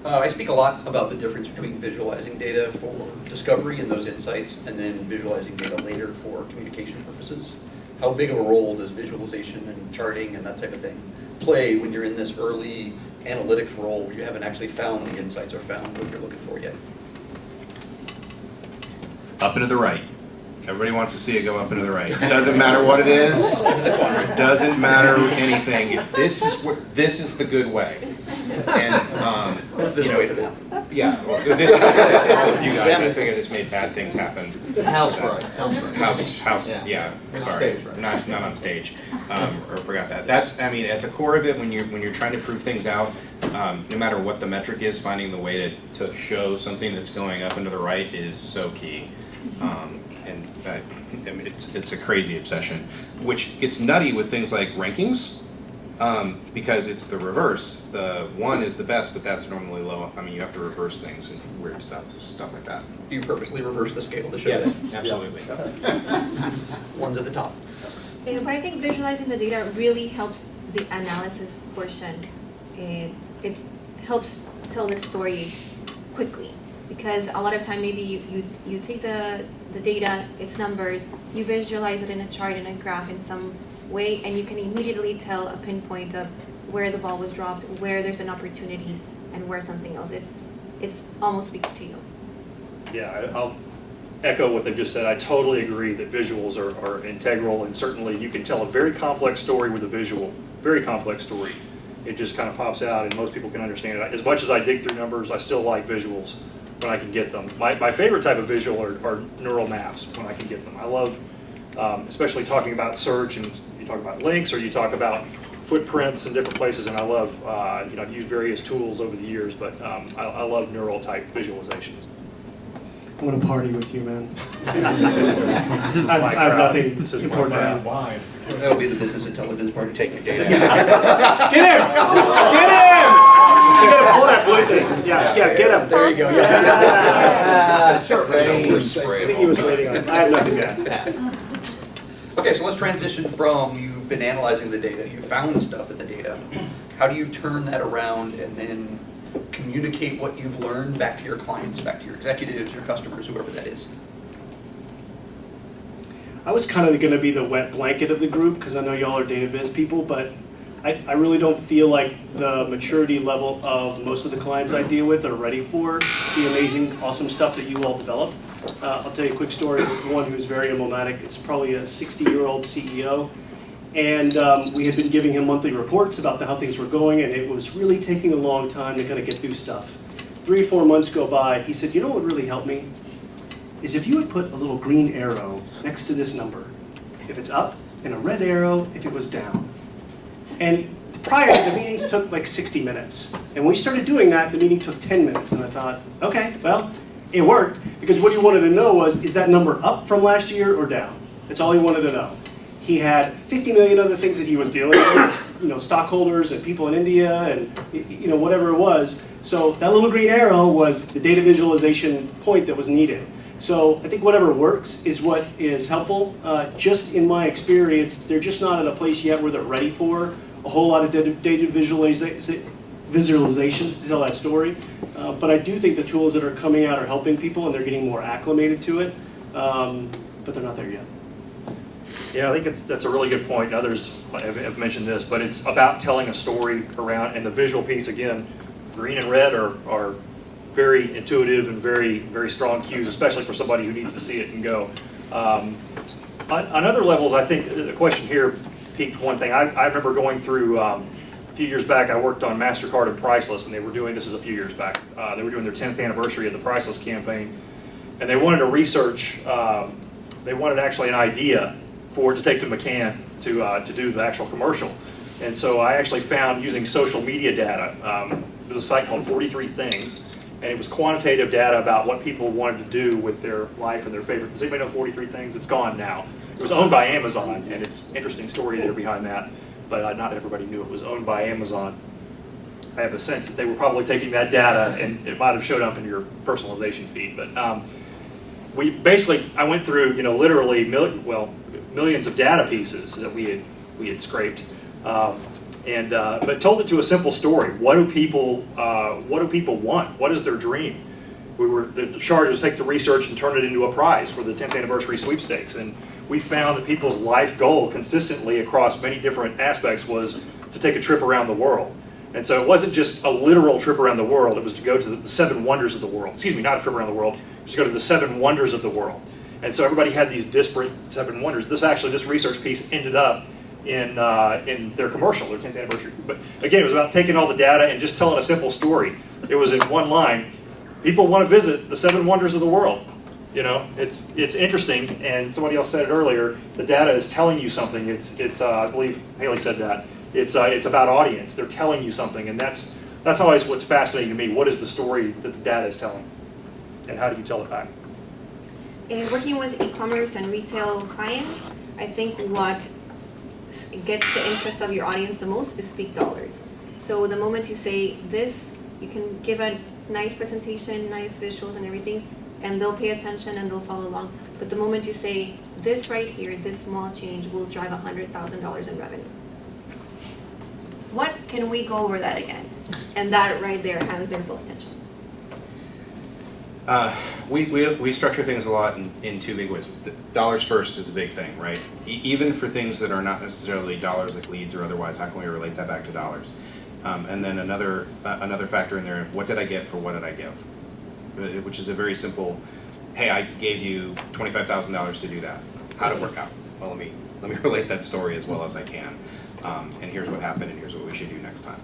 I speak a lot about the difference between visualizing data for discovery and those insights, and then visualizing data later for communication purposes. How big of a role does visualization and charting and that type of thing play when you're in this early analytics role where you haven't actually found the insights or found what you're looking for yet? Up and to the right. Everybody wants to see it go up and to the right. It doesn't matter what it is. It doesn't matter anything. This is the good way. And what's this way to them? Yeah, well, this way all of you guys. I think I just made bad things happen. House right. House. Yeah. Sorry, not on stage. Or forgot that. That's. I mean, at the core of it, when you're trying to prove things out, no matter what the metric is, finding the way to show something that's going up and to the right is so key. And I mean, it's a crazy obsession, which gets nutty with things like rankings, because it's the reverse. The one is the best, but that's normally low. I mean, you have to reverse things and weird stuff like that. Do you purposely reverse the scale to show Yes, that? absolutely. One's at the top. But I think visualizing the data really helps the analysis portion. It helps tell the story quickly, because a lot of time maybe you take the data, its numbers, you visualize it in a chart, in a graph, in some way, and you can immediately tell a pinpoint of where the ball was dropped, where there's an opportunity, and where something else. It's almost speaks to you. Yeah, I'll echo what they've just said. I totally agree that visuals are integral, and certainly you can tell a very complex story with a visual, very complex story. It just kind of pops out and most people can understand it. As much as I dig through numbers, I still like visuals when I can get them. My favorite type of visual are neural maps when I can get them. I love, especially talking about search, and you talk about links or you talk about footprints in different places, and I love, I've used various tools over the years, but I love neural type visualizations. I want to party with you, man. This is I my have crowd. nothing This is my important to crowd. add. Why? That'll be the business intelligence part. Take your data. Get him! Get him! You gotta pull that blue thing. Yeah, get him. There you go. Short range. I think he was waiting on it. I have nothing to add. Okay, so let's transition from you've been analyzing the data, you found stuff in the data. How do you turn that around and then communicate what you've learned back to your clients, back to your executives, your customers, whoever that is? I was kind of going to be the wet blanket of the group because I know y'all are DataViz people, but I really don't feel like the maturity level of most of the clients I deal with are ready for the amazing, awesome stuff that you all develop. I'll tell you a quick story of one who's very emblematic. It's probably a 60-year-old CEO, and we had been giving him monthly reports about how things were going, and it was really taking a long time to kind of get through stuff. 3 or 4 months go by. He said, you know what would really help me? Is if you would put a little green arrow next to this number. If it's up, and a red arrow if it was down. And prior, the meetings took like 60 minutes. And when we started doing that, the meeting took 10 minutes. And I thought, okay, well, it worked. Because what he wanted to know was, is that number up from last year or down? That's all he wanted to know. He had 50 million other things that he was dealing with, you know, stockholders and people in India and, you know, whatever it was. So that little green arrow was the data visualization point that was needed. So I think whatever works is what is helpful. Just in my experience, they're just not at a place yet where they're ready for a whole lot of data visualizations to tell that story. But I do think the tools that are coming out are helping people and they're getting more acclimated to it. But they're not there yet. Yeah, I think that's a really good point. Others have mentioned this, but it's about telling a story around, and the visual piece, again, green and red are very intuitive and very, very strong cues, especially for somebody who needs to see it and go. On other levels, I think the question here piqued one thing. I remember going through, a few years back, I worked on MasterCard and Priceless, and they were doing, this is a few years back, they were doing their 10th anniversary of the Priceless campaign, and they wanted to research, they wanted actually an idea for it to take to McCann to do the actual commercial. And so I actually found, using social media data, there was a site called 43 Things, and it was quantitative data about what people wanted to do with their life and their favorite. Does anybody know 43 Things? It's gone now. It was owned by Amazon, and it's an interesting story there behind that, but not everybody knew it was owned by Amazon. I have a sense that they were probably taking that data, and it might have showed up in your personalization feed. But we basically, I went through, you know, literally millions of data pieces that we had scraped, but told it to a simple story. What do people want? What is their dream? The charge was take the research and turn it into a prize for the 10th anniversary sweepstakes, and we found that people's life goal consistently across many different aspects was to take a trip around the world. And so it wasn't just a literal trip around the world, it was to go to the 7 wonders of the world. Excuse me, not a trip around the world, it was to go to the 7 wonders of the world. And so everybody had these disparate 7 wonders. This research piece ended up in their commercial, their 10th anniversary. But again, it was about taking all the data and just telling a simple story. It was in one line. People want to visit the 7 wonders of the world. You know, it's interesting, and somebody else said it earlier. The data is telling you something. It's I believe Haley said that. It's about audience. They're telling you something, and that's always what's fascinating to me. What is the story that the data is telling, and how do you tell it back? Working with e-commerce and retail clients, I think what gets the interest of your audience the most is speak dollars. So the moment you say this, you can give a nice presentation, nice visuals and everything, and they'll pay attention and they'll follow along. But the moment you say this right here, this small change will drive $100,000 in revenue. What can we go over that again? And that right there has their full attention. We structure things a lot in 2 big ways. Dollars first is a big thing, right? Even for things that are not necessarily dollars like leads or otherwise, how can we relate that back to dollars? And then another factor in there, what did I get for what did I give? Which is a very simple, hey, I gave you $25,000 to do that. How'd it work out? Well, let me relate that story as well as I can. And here's what happened and here's what we should do next time.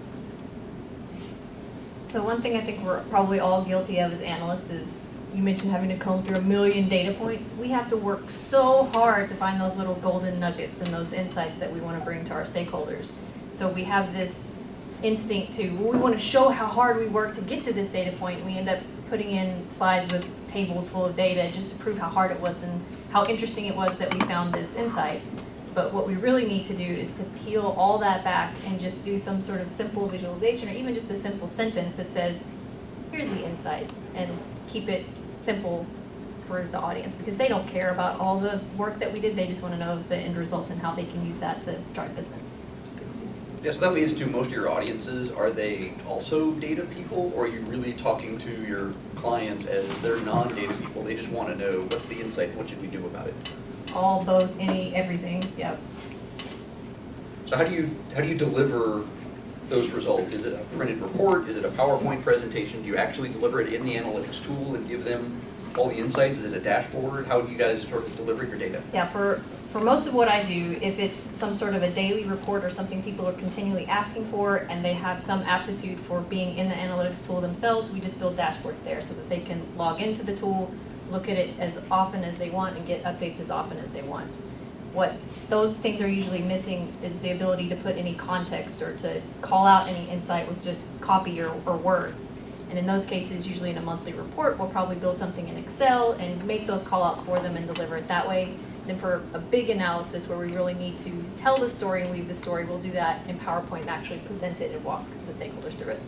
So one thing I think we're probably all guilty of as analysts is, you mentioned having to comb through 1 million data points. We have to work so hard to find those little golden nuggets and those insights that we want to bring to our stakeholders. So we have this instinct to, well, we want to show how hard we work to get to this data point, and we end up putting in slides with tables full of data just to prove how hard it was and how interesting it was that we found this insight. But what we really need to do is to peel all that back and just do some sort of simple visualization, or even just a simple sentence that says, here's the insight, and keep it simple for the audience, because they don't care about all the work that we did. They just want to know the end result and how they can use that to drive business. Yeah, so that leads to most of your audiences. Are they also data people, or are you really talking to your clients as they're non-data people? They just want to know what's the insight and what should we do about it? All, both, any, everything, yep. So how do you deliver those results? Is it a printed report? Is it a PowerPoint presentation? Do you actually deliver it in the analytics tool and give them all the insights? Is it a dashboard? How do you guys sort of deliver your data? Yeah, for most of what I do, if it's some sort of a daily report or something people are continually asking for and they have some aptitude for being in the analytics tool themselves, we just build dashboards there so that they can log into the tool, look at it as often as they want, and get updates as often as they want. What those things are usually missing is the ability to put any context or to call out any insight with just copy or words. And in those cases, usually in a monthly report, we'll probably build something in Excel and make those call outs for them and deliver it that way. Then for a big analysis where we really need to tell the story and weave the story, we'll do that in PowerPoint and actually present it and walk the stakeholders through it.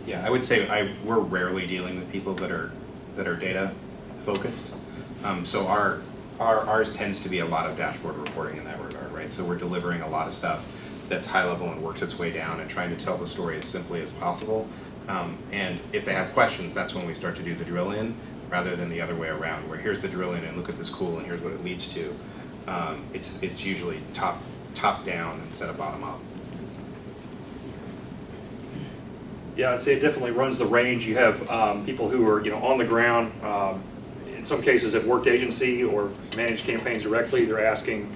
Yeah, I would say we're rarely dealing with people that are data focused. So ours tends to be a lot of dashboard reporting in that regard, right? So we're delivering a lot of stuff that's high level and works its way down and trying to tell the story as simply as possible. And if they have questions, that's when we start to do the drill in, rather than the other way around, where here's the drill in and look at this cool and here's what it leads to. It's usually top down instead of bottom up. Yeah, I'd say it definitely runs the range. You have people who are on the ground. In some cases, have worked agency or managed campaigns directly. They're asking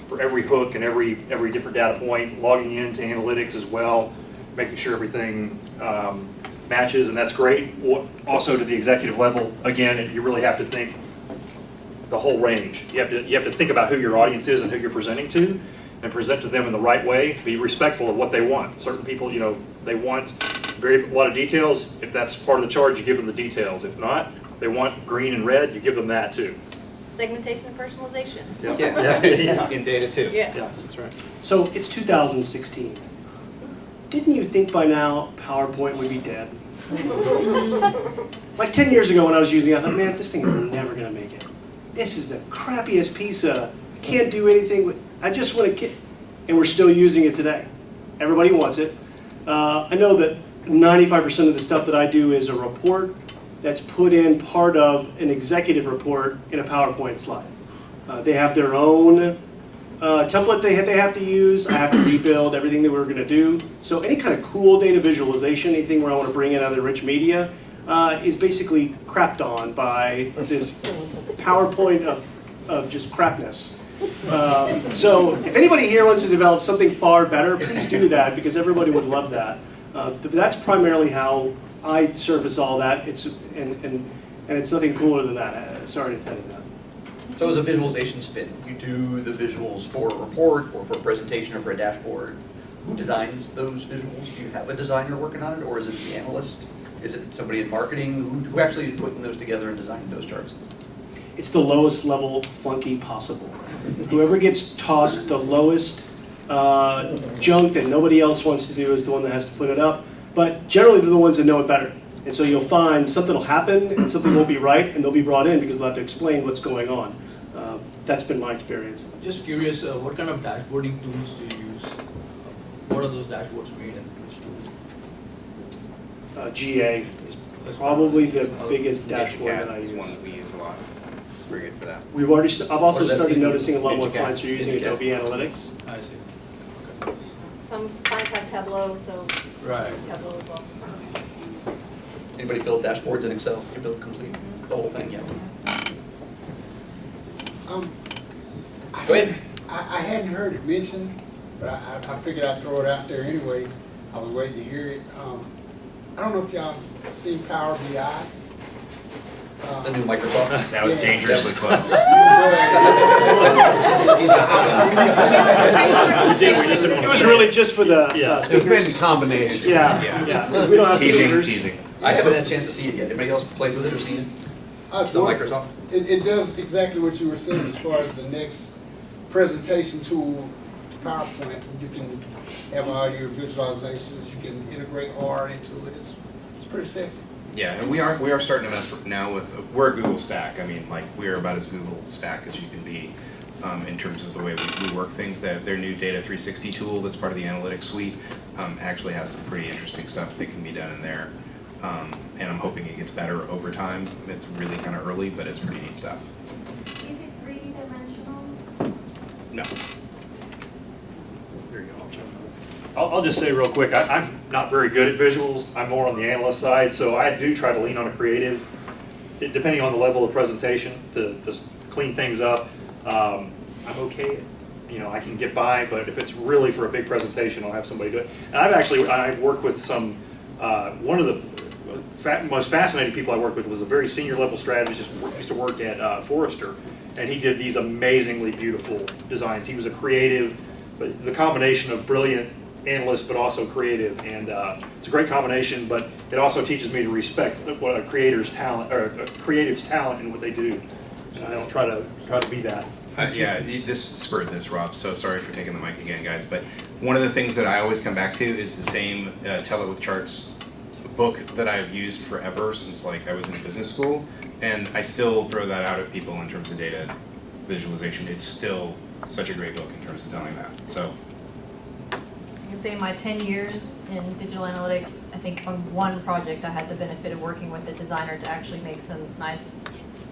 for every hook and every different data point, logging into analytics as well, making sure everything matches, and that's great. Also, to the executive level, again, you really have to think the whole range. You have to think about who your audience is and who you're presenting to, and present to them in the right way. Be respectful of what they want. Certain people, they want a lot of details. If that's part of the charge, you give them the details. If not, they want green and red, you give them that too. Segmentation and personalization. Yeah. In data too. Yeah, that's right. So it's 2016. Didn't you think by now PowerPoint would be dead? Like 10 years ago when I was using it, I thought, man, this thing is never going to make it. This is the crappiest piece of, can't do anything with, I just want to, and we're still using it today. Everybody wants it. I know that 95% of the stuff that I do is a report that's put in part of an executive report in a PowerPoint slide. They have their own template they have to use. I have to rebuild everything that we're going to do. So any kind of cool data visualization, anything where I want to bring in other rich media, is basically crapped on by this PowerPoint of just crapness. So if anybody here wants to develop something far better, please do that, because everybody would love that. But that's primarily how I surface all that. And it's nothing cooler than that. Sorry to tell you that. So as a visualization spin, you do the visuals for a report or for a presentation or for a dashboard. Who designs those visuals? Do you have a designer working on it, or is it the analyst? Is it somebody in marketing? Who actually is putting those together and designing those charts? It's the lowest level flunky possible. Whoever gets tossed the lowest junk that nobody else wants to do is the one that has to put it up. But generally they're the ones that know it better. And so you'll find something will happen and something won't be right, and they'll be brought in because they'll have to explain what's going on. That's been my experience. Just curious, what kind of dashboarding tools do you use? What are those dashboards made in? Which tool? GA is probably the biggest dashboard that I use. Is one that we use a lot. It's very good for that. I've also started noticing a lot more clients are using Adobe Analytics. I see. some clients have Tableau, so right. Tableau as well. Anybody build dashboards in Excel to build complete the whole thing? Yeah. Go ahead. I hadn't heard it mentioned, but I figured I'd throw it out there anyway. I was waiting to hear it. I don't know if y'all seen Power BI. The new Microsoft. That was dangerously close. It was really just for the speakers. It's been combinations. Yeah. Because we don't have speakers. Teasing. I haven't had a chance to see it yet. Anybody else played with it or seen it? The Microsoft? It does exactly what you were saying as far as the next presentation tool to PowerPoint. You can have all your visualizations. You can integrate R into it. It's pretty sexy. Yeah, and we are starting to mess now with, we're a Google stack. I mean, like, we're about as Google stack as you can be in terms of the way we work things. Their new Data 360 tool that's part of the analytics suite actually has some pretty interesting stuff that can be done in there. And I'm hoping it gets better over time. It's really kind of early, but it's pretty neat stuff. Is it 3D dimensional? No. There you go. I'll just say real quick, I'm not very good at visuals. I'm more on the analyst side, so I do try to lean on a creative, depending on the level of presentation, to just clean things up. I'm okay. I can get by, but if it's really for a big presentation, I'll have somebody do it. And I've worked with some, one most fascinating people I worked with was a very senior level strategist, used to work at Forrester, and he did these amazingly beautiful designs. He was a creative, but the combination of brilliant analyst but also creative, and it's a great combination, but it also teaches me to respect what a creator's talent, or a creative's talent in what they do. And I don't try to be that. Yeah, this spurred this, Rob, so sorry for taking the mic again, guys, but one of the things that I always come back to is the same Tell It With Charts book that I've used forever since like I was in business school, and I still throw that out at people in terms of data visualization. It's still such a great book in terms of telling that. So I can say in my 10 years in digital analytics, I think on one project I had the benefit of working with a designer to actually make some nice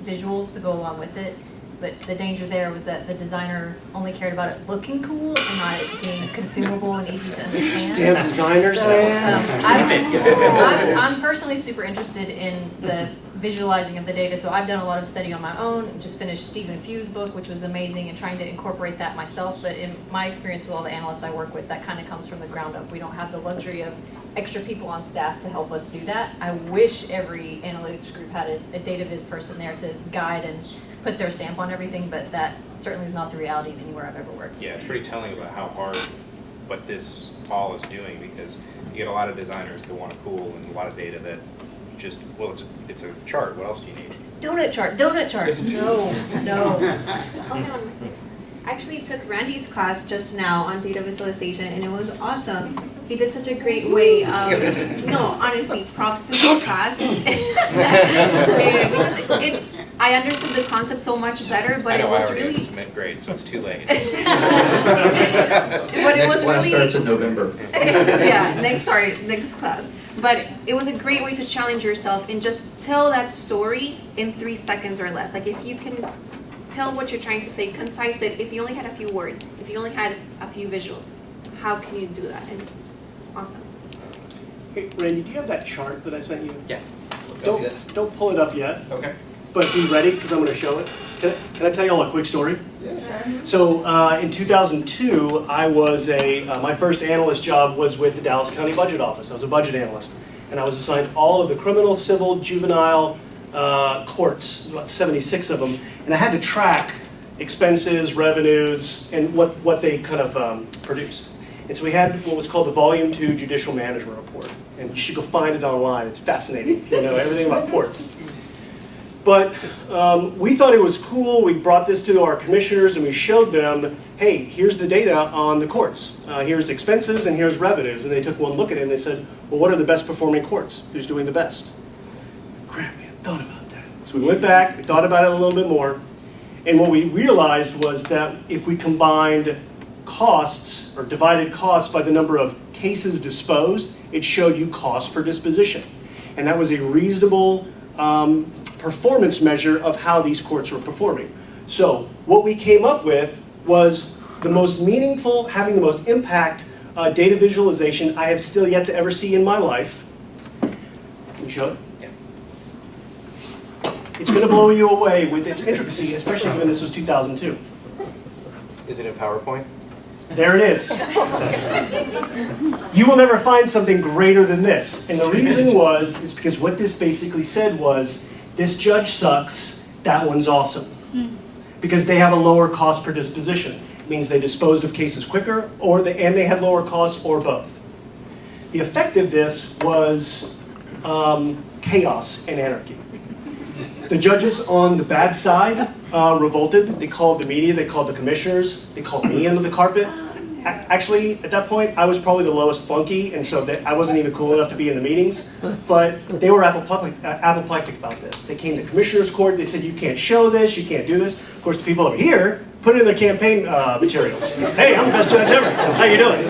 visuals to go along with it. But the danger there was that the designer only cared about it looking cool and not it being consumable and easy to understand. Damn designers, man. I'm personally super interested in the visualizing of the data, so I've done a lot of study on my own. Just finished Stephen Few's book, which was amazing, and trying to incorporate that myself. But in my experience with all the analysts I work with, that kind of comes from the ground up. We don't have the luxury of extra people on staff to help us do that. I wish every analytics group had a DataViz person there to guide and put their stamp on everything, but that certainly is not the reality of anywhere I've ever worked. yeah, it's pretty telling about how hard what this all is doing, because you get a lot of designers that want a pool and a lot of data that just, well, it's a chart. What else do you need? Donut chart, donut chart. No, no. Also, I actually took Randy's class just now on data visualization, and it was awesome. He did such a great way of, no, honestly, props to the class. Because I understood the concept so much better, but it was really... submit grade, so it's too late. But it was class really... starts in November. Yeah, next class. But it was a great way to challenge yourself and just tell that story in 3 seconds or less. Like if you can tell what you're trying to say, concise it, if you only had a few words, if you only had a few visuals, how can you do that? And awesome. Hey, Randy, do you have that chart that I sent you? Yeah. Don't pull it up yet. Okay. But be ready, because I'm going to show it. Can I tell you all a quick story? Yeah. So in 2002, I was my first analyst job was with the Dallas County Budget Office. I was a budget analyst. And I was assigned all of the criminal, civil, juvenile courts, about 76 of them. And I had to track expenses, revenues, and what they kind of produced. And so we had what was called the Volume 2 Judicial Management Report. And you should go find it online. It's fascinating if you know everything about courts. But we thought it was cool. We brought this to our commissioners and we showed them, hey, here's the data on the courts. Here's expenses and here's revenues. And they took one look at it and they said, well, what are the best performing courts? Who's doing the best? Crap, we hadn't thought about that. So we went back, we thought about it a little bit more. And what we realized was that if we combined costs or divided costs by the number of cases disposed, it showed you cost per disposition. And that was a reasonable performance measure of how these courts were performing. So what we came up with was the most meaningful, having the most impact data visualization I have still yet to ever see in my life. Can you show it? Yeah. It's going to blow you away with its intricacy, especially given this was 2002. Is it in PowerPoint? There it is. You will never find something greater than this. And the reason is because what this basically said was, this judge sucks, that one's awesome. Because they have a lower cost per disposition. It means they disposed of cases quicker, and they had lower costs, or both. The effect of this was chaos and anarchy. The judges on the bad side revolted. They called the media, they called the commissioners, they called me under the carpet. Actually, at that point, I was probably the lowest flunky, and so I wasn't even cool enough to be in the meetings. But they were apoplectic about this. They came to commissioners' court, they said, you can't show this, you can't do this. Of course, the people over here put it in their campaign materials. Hey, I'm the best judge ever. How you doing?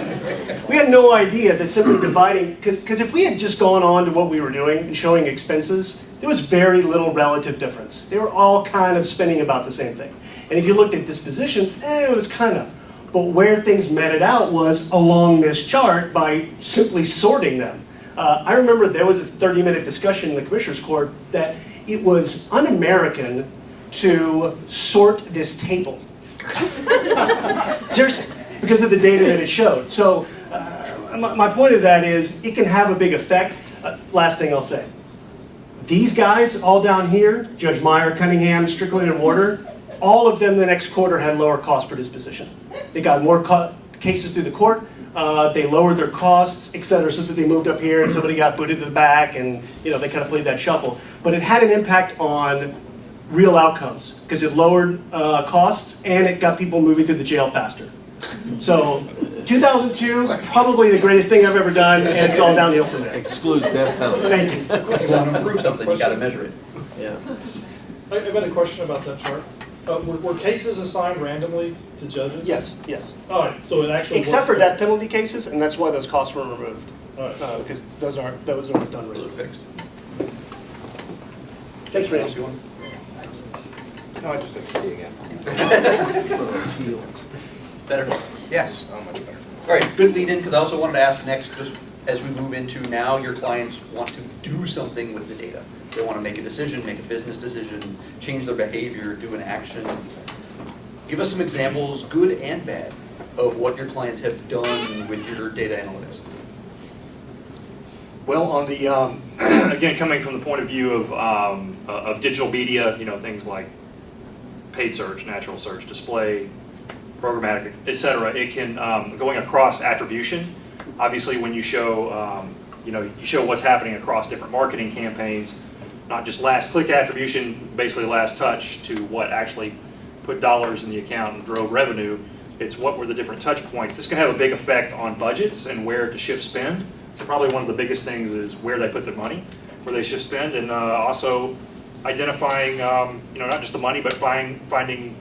We had no idea that simply dividing, because if we had just gone on to what we were doing and showing expenses, there was very little relative difference. They were all kind of spending about the same thing. And if you looked at dispositions, it was kind of. But where things netted out was along this chart by simply sorting them. I remember there was a 30-minute discussion in the Commissioner's Court that it was un-American to sort this table. Seriously, because of the data that it showed. So my point of that is it can have a big effect. Last thing I'll say. These guys, all down here, Judge Meyer, Cunningham, Strickland, and Warder, all of them the next quarter had lower cost per disposition. They got more cases through the court, they lowered their costs, et cetera, so that they moved up here and somebody got booted to the back and they kind of played that shuffle. But it had an impact on real outcomes because it lowered costs and it got people moving through the jail faster. So 2002, probably the greatest thing I've ever done, and it's all downhill from there. Excludes death penalty. Thank you. If you want to improve something, you got to measure it. Yeah. I've got a question about that chart. Were cases assigned randomly to judges? Yes, yes. All right, so it actually Except for works. death penalty cases, and that's why those costs were removed. All right. Because those aren't done right. Those are fixed. Thanks, Randy. No, I just like to see again. Better? Yes, oh, much better. All right, good lead in, because I also wanted to ask next, just as we move into now, your clients want to do something with the data. They want to make a decision, make a business decision, change their behavior, do an action. Give us some examples, good and bad, of what your clients have done with your data analytics. Well, on the, again, coming from the point of view of digital media, things like paid search, natural search, display, programmatic, et cetera, it can, going across attribution, obviously when you show, you show what's happening across different marketing campaigns, not just last click attribution, basically last touch, to what actually put dollars in the account and drove revenue. It's what were the different touch points. This can have a big effect on budgets and where to shift spend. So probably one of the biggest things is where they put their money, where they should spend, and also identifying, not just the money, but finding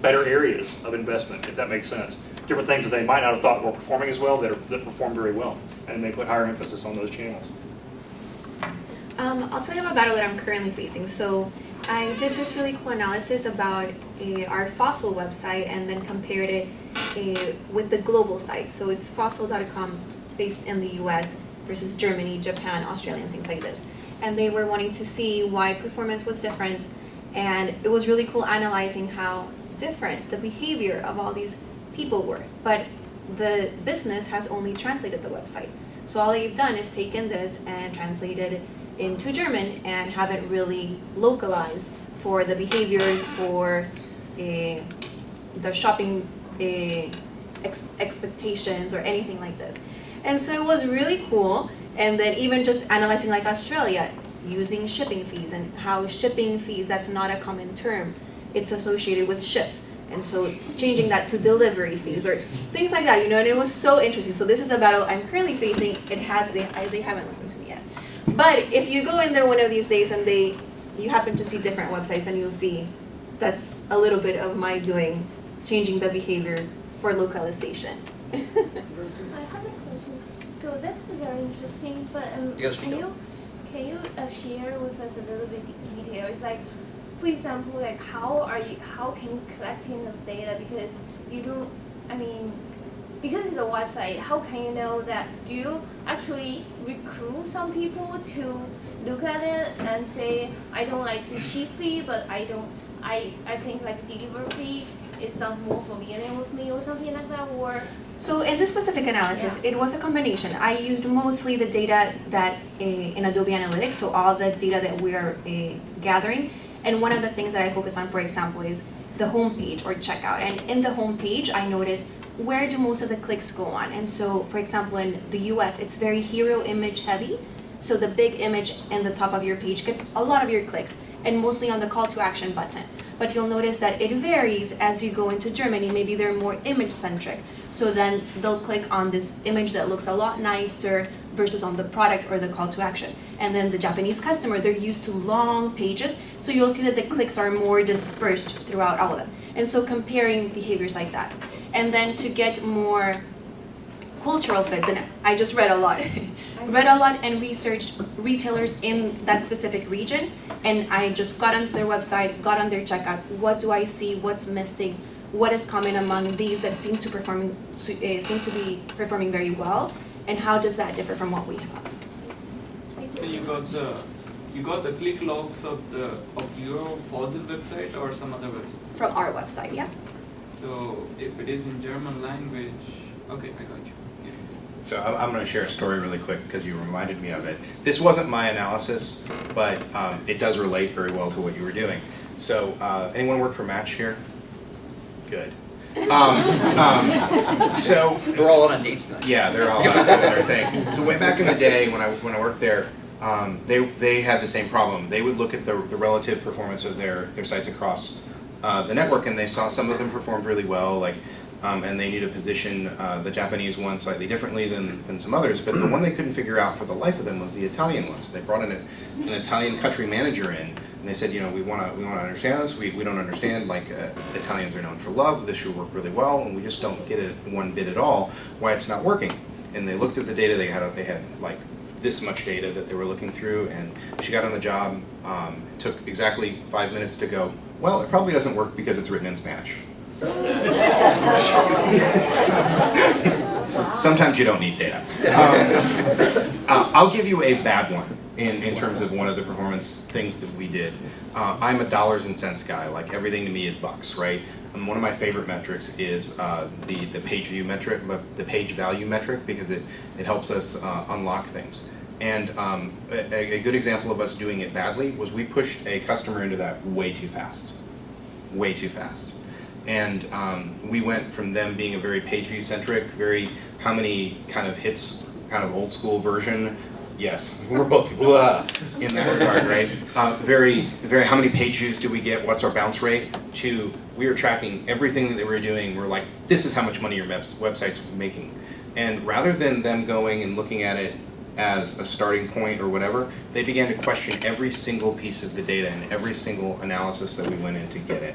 better areas of investment, if that makes sense. Different things that they might not have thought were performing as well that perform very well, and they put higher emphasis on those channels. I'll tell you about a battle that I'm currently facing. So I did this really cool analysis about our Fossil website and then compared it with the global site. So it's fossil.com based in the US versus Germany, Japan, Australia, and things like this. And they were wanting to see why performance was different. And it was really cool analyzing how different the behavior of all these people were. But the business has only translated the website. So all they've done is taken this and translated into German and haven't really localized for the behaviors, for the shopping expectations or anything like this. And so it was really cool. And then even just analyzing like Australia, using shipping fees and how shipping fees, that's not a common term. It's associated with ships. And so changing that to delivery fees or things like that, and it was so interesting. So this is a battle I'm currently facing. They haven't listened to me yet. But if you go in there one of these days and you happen to see different websites, and you'll see that's a little bit of my doing, changing the behavior for localization. I have a question. So that's very interesting, but can you share with us a little bit details? Like, for example, like how can you collecting those data? Because because it's a website, how can you know that? Do you actually recruit some people to look at it and say, I don't like the ship fee, but I think like delivery fee, it sounds more familiar with me or something like that, or? So in this specific analysis, it was a combination. I used mostly the data that in Adobe Analytics, so all the data that we are gathering. And one of the things that I focus on, for example, is the homepage or checkout. And in the homepage, I noticed where do most of the clicks go on. And so, for example, in the US, it's very hero image heavy. So the big image in the top of your page gets a lot of your clicks, and mostly on the call to action button. But you'll notice that it varies as you go into Germany. Maybe they're more image centric. So then they'll click on this image that looks a lot nicer versus on the product or the call to action. And then the Japanese customer, they're used to long pages, so you'll see that the clicks are more dispersed throughout all of them. And so comparing behaviors like that. And then to get more cultural fit, then I just read a lot. And researched retailers in that specific region, and I just got on their website, got on their checkout. What do I see? What's missing? What is common among these that seem to be performing very well, and how does that differ from what we have? So you got the click logs of your Fossil website or some other website? From our website, yeah. So if it is in German language, okay, I got you. Yeah. So I'm going to share a story really quick because you reminded me of it. This wasn't my analysis, but it does relate very well to what you were doing. So anyone work for Match here? Good. So they're all on dates tonight. Yeah, they're all doing their thing. So way back in the day when I worked there, they had the same problem. They would look at the relative performance of their sites across the network, and they saw some of them performed really well, like, and they need to position the Japanese one slightly differently than some others. But the one they couldn't figure out for the life of them was the Italian one. So they brought in an Italian country manager in, and they said, you know, we want to understand this. We don't understand, like, Italians are known for love. This should work really well, and we just don't get it one bit at all why it's not working. And they looked at the data. They had like this much data that they were looking through, and she got on the job. It took exactly 5 minutes to go, well, it probably doesn't work because it's written in Spanish. Sometimes you don't need data. I'll give you a bad one in terms of one of the performance things that we did. I'm a dollars and cents guy. Like, everything to me is bucks, right? And one of my favorite metrics is the page view metric, the page value metric, because it helps us unlock things. And a good example of us doing it badly was we pushed a customer into that way too fast. Way too fast. And we went from them being a very page view centric, very how many kind of hits, kind of old school version. Yes, we're both blah in that regard, right? Very how many page views do we get? What's our bounce rate? To we were tracking everything that they were doing. We're like, this is how much money your website's making. And rather than them going and looking at it as a starting point or whatever, they began to question every single piece of the data and every single analysis that we went in to get it.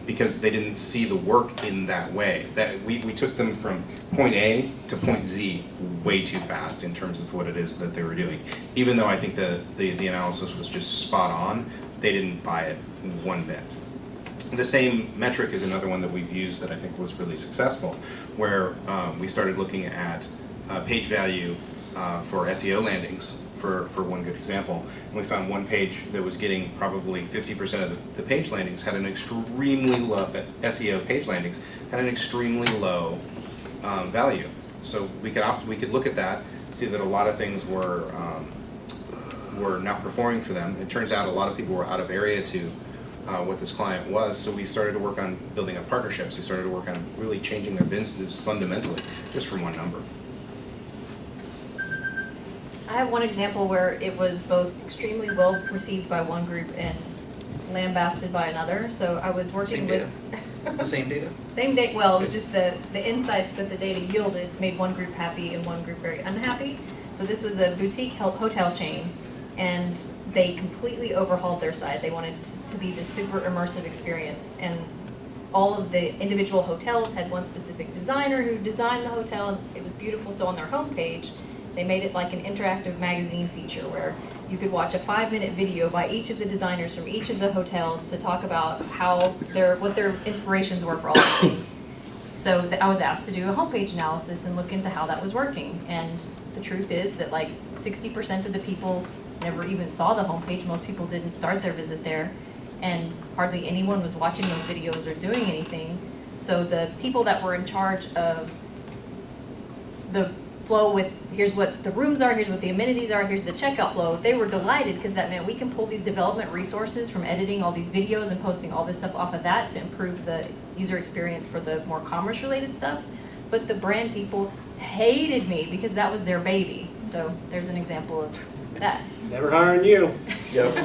Because they didn't see the work in that way. That we took them from point A to point Z way too fast in terms of what it is that they were doing. Even though I think the analysis was just spot on, they didn't buy it one bit. The same metric is another one that we've used that I think was really successful, where we started looking at page value for SEO landings. For one good example, and we found one page that was getting probably 50% of the page landings had an extremely low, SEO page landings had an extremely low value. So we could look at that, see that a lot of things were not performing for them. It turns out a lot of people were out of area to what this client was, so we started to work on building up partnerships. We started to work on really changing their business fundamentally, just from one number. I have one example where it was both extremely well received by one group and lambasted by another. So I was working with the same data. Same data. Well, it was just the insights that the data yielded made one group happy and one group very unhappy. So this was a boutique hotel chain, and they completely overhauled their site. They wanted to be this super immersive experience, and all of the individual hotels had one specific designer who designed the hotel, and it was beautiful. So on their homepage, they made it like an interactive magazine feature where you could watch a 5-minute video by each of the designers from each of the hotels to talk about what their inspirations were for all these things. So I was asked to do a homepage analysis and look into how that was working. And the truth is that like 60% of the people never even saw the homepage. Most people didn't start their visit there, and hardly anyone was watching those videos or doing anything. So the people that were in charge of the flow with, here's what the rooms are, here's what the amenities are, here's the checkout flow, they were delighted because that meant we can pull these development resources from editing all these videos and posting all this stuff off of that to improve the user experience for the more commerce related stuff. But the brand people hated me because that was their baby. So there's an example of that. Never hiring you. Yep.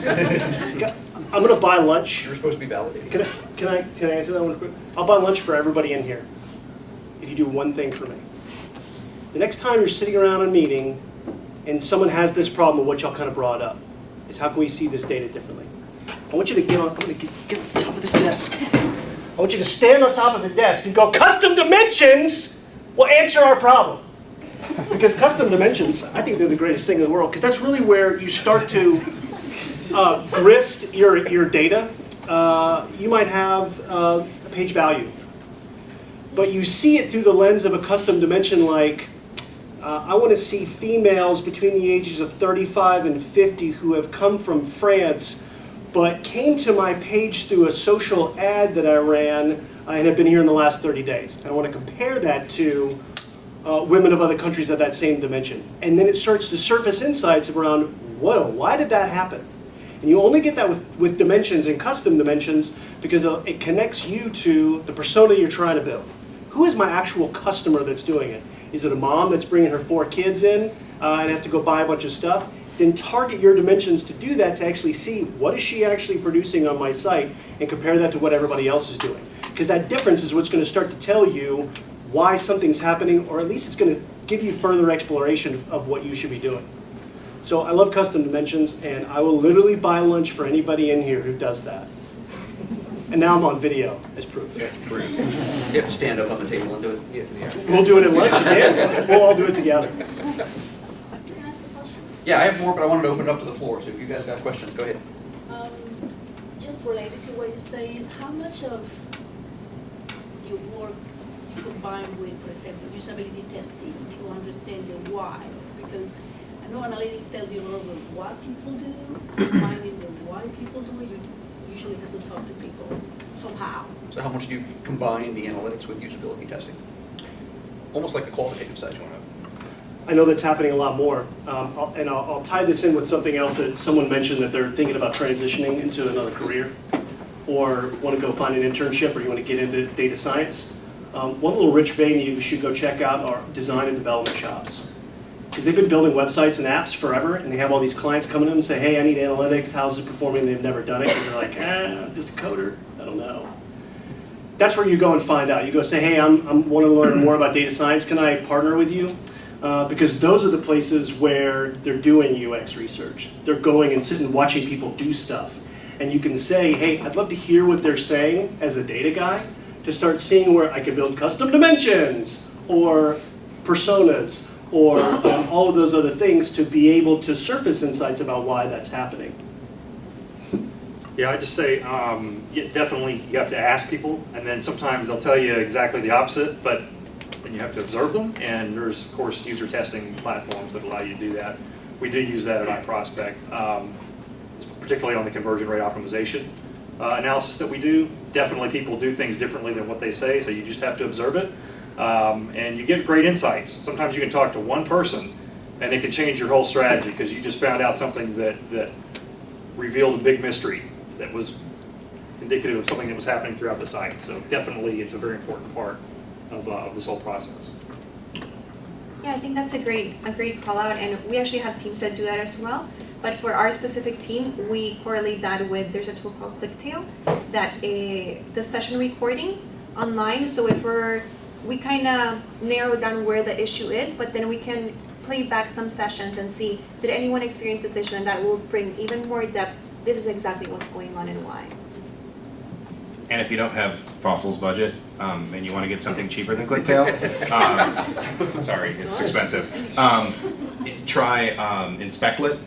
I'm going to buy lunch. You're supposed to be validated. Can I answer that one quick? I'll buy lunch for everybody in here if you do one thing for me. The next time you're sitting around a meeting and someone has this problem of what y'all kind of brought up, is how can we see this data differently? I want you to get on the top of this desk. I want you to stand on top of the desk and go, custom dimensions will answer our problem. Because custom dimensions, I think they're the greatest thing in the world, because that's really where you start to grist your data. You might have a page value, but you see it through the lens of a custom dimension like, I want to see females between the ages of 35 and 50 who have come from France but came to my page through a social ad that I ran and have been here in the last 30 days. And I want to compare that to women of other countries at that same dimension. And then it starts to surface insights around, whoa, why did that happen? And you only get that with dimensions and custom dimensions because it connects you to the persona you're trying to build. Who is my actual customer that's doing it? Is it a mom that's bringing her 4 kids in and has to go buy a bunch of stuff? Then target your dimensions to do that, to actually see what is she actually producing on my site and compare that to what everybody else is doing. Because that difference is what's going to start to tell you why something's happening, or at least it's going to give you further exploration of what you should be doing. So I love custom dimensions, and I will literally buy lunch for anybody in here who does that. And now I'm on video as proof. That's proof. You have to stand up on the table and do it. Yeah. We'll do it at lunch again. We'll all do it together. Yeah, I have more, but I wanted to open it up to the floor. So if you guys got questions, go ahead. Just related to what you're saying, how much of your work you combine with, for example, usability testing to understand the why? Because I know analytics tells you a lot of what people do, finding the why people do it, you usually have to talk to people somehow. So how much do you combine the analytics with usability testing? Almost like the qualitative side going up. I know that's happening a lot more. I'll tie this in with something else that someone mentioned, that they're thinking about transitioning into another career or want to go find an internship, or you want to get into data science. One little rich vein you should go check out are design and development shops. Because they've been building websites and apps forever, and they have all these clients coming in and say, hey, I need analytics, how's it performing? They've never done it, because they're like, I'm just a coder, I don't know. That's where you go and find out. You go say, hey, I want to learn more about data science, can I partner with you? Because those are the places where they're doing UX research. They're going and sitting and watching people do stuff. And you can say, hey, I'd love to hear what they're saying as a data guy, to start seeing where I can build custom dimensions, or personas, or all of those other things, to be able to surface insights about why that's happening. Yeah, I just say, definitely you have to ask people, and then sometimes they'll tell you exactly the opposite, but then you have to observe them, and there's, of course, user testing platforms that allow you to do that. We do use that at iProspect, particularly on the conversion rate optimization analysis that we do. Definitely people do things differently than what they say, so you just have to observe it. And you get great insights. Sometimes you can talk to one person, and it can change your whole strategy, because you just found out something that revealed a big mystery that was indicative of something that was happening throughout the site. So definitely it's a very important part of this whole process. Yeah, I think that's a great call out, and we actually have teams that do that as well. But for our specific team, we correlate that with, there's a tool called ClickTail that does session recording online. So if we kind of narrow down where the issue is, but then we can play back some sessions and see, did anyone experience this issue? And that will bring even more depth. This is exactly what's going on and why. And if you don't have Fossil's budget, and you want to get something cheaper than ClickTail, sorry, it's expensive, try Inspectlet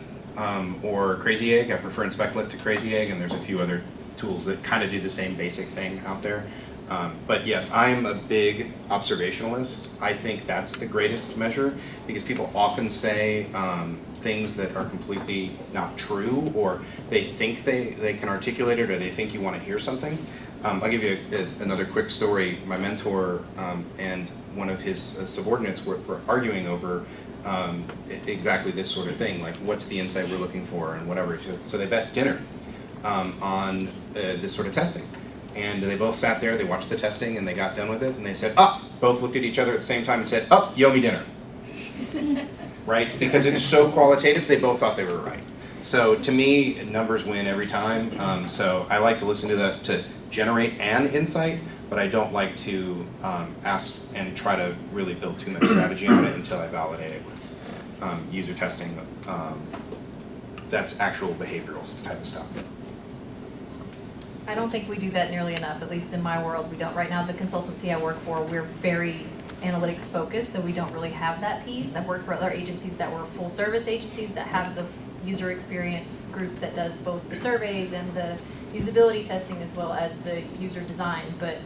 or Crazy Egg. I prefer Inspeclet to Crazy Egg, and there's a few other tools that kind of do the same basic thing out there. But yes, I'm a big observationalist. I think that's the greatest measure, because people often say things that are completely not true, or they think they can articulate it, or they think you want to hear something. I'll give you another quick story. My mentor and one of his subordinates were arguing over exactly this sort of thing, like what's the insight we're looking for and whatever. So they bet dinner on this sort of testing. And they both sat there, they watched the testing, and they got done with it, and they said, both looked at each other at the same time and said, you owe me dinner. Right? Because it's so qualitative, they both thought they were right. So to me, numbers win every time. So I like to listen to that to generate an insight, but I don't like to ask and try to really build too much strategy on it until I validate it with user testing. That's actual behavioral type of stuff. I don't think we do that nearly enough, at least in my world. We don't. Right now, the consultancy I work for, we're very analytics focused, so we don't really have that piece. I've worked for other agencies that were full service agencies that have the user experience group that does both the surveys and the usability testing as well as the user design, but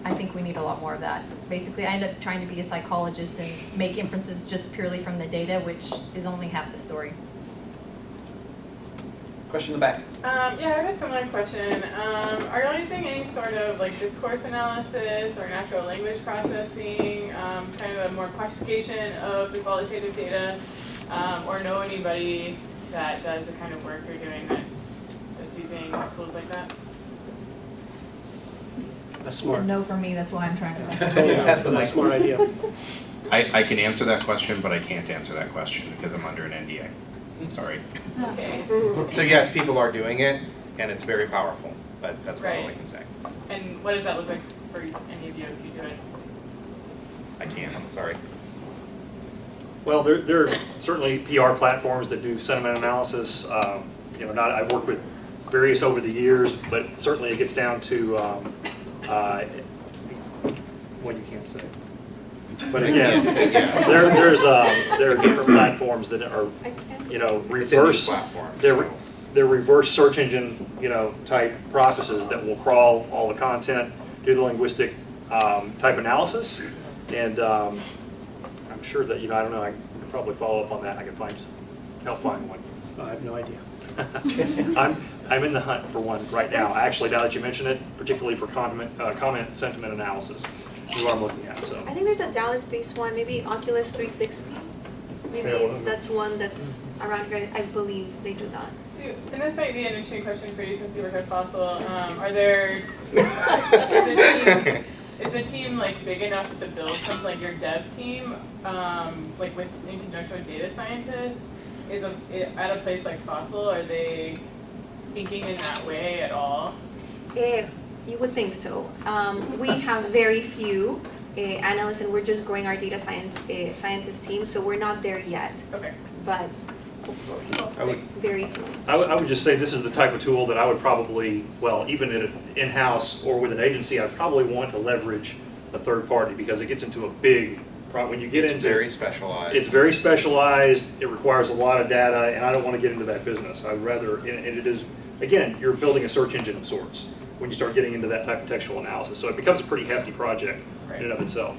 I think we need a lot more of that. Basically, I end up trying to be a psychologist and make inferences just purely from the data, which is only half the story. Question in the back. Yeah, I have a similar question. Are y'all using any sort of like discourse analysis or natural language processing, kind of a more quantification of the qualitative data, or know anybody that does the kind of work you're doing that's using tools like that? That's It's smart. a no for me, that's why I'm trying to. Pass the mic. That's a smart idea. I can answer that question, but I can't answer that question because I'm under an NDA. I'm sorry. Okay. So yes, people are doing it, and it's very powerful, but that's about all I Right. can say. And what does that look like for any of you if you do it? I can't, I'm sorry. Well, there are certainly PR platforms that do sentiment analysis. You know, I've worked with various over the years, but certainly it gets down to what you can't say. But again, there are different platforms that are, you know, reverse. They're reverse search engine, you know, type processes that will crawl all the content, do the linguistic type analysis, and I'm sure that, you know, I don't know, I could probably follow up on that. I can help find one. I have no idea. I'm in the hunt for one right now. Actually, now that you mention it, particularly for comment sentiment analysis, is what I'm looking at. So I think there's a Dallas-based one, maybe Oculus 360. Maybe that's one that's around here. I believe they do that. And this might be an interesting question for you since you work at Fossil. Are there, is the team like big enough to build something like your dev team, like in conjunction with data scientists? At a place like Fossil, are they thinking in that way at all? You would think so. We have very few analysts, and we're just growing our data scientist team, so we're not there yet. Okay. But hopefully, very soon. I would just say this is the type of tool that I would probably, well, even in-house or with an agency, I'd probably want to leverage a third party because it gets into a big, when you get into. It's very specialized. It's very specialized, it requires a lot of data, and I don't want to get into that business. I'd rather, and it is, again, you're building a search engine of sorts when you start getting into that type of textual analysis. So it becomes a pretty hefty project in and of itself.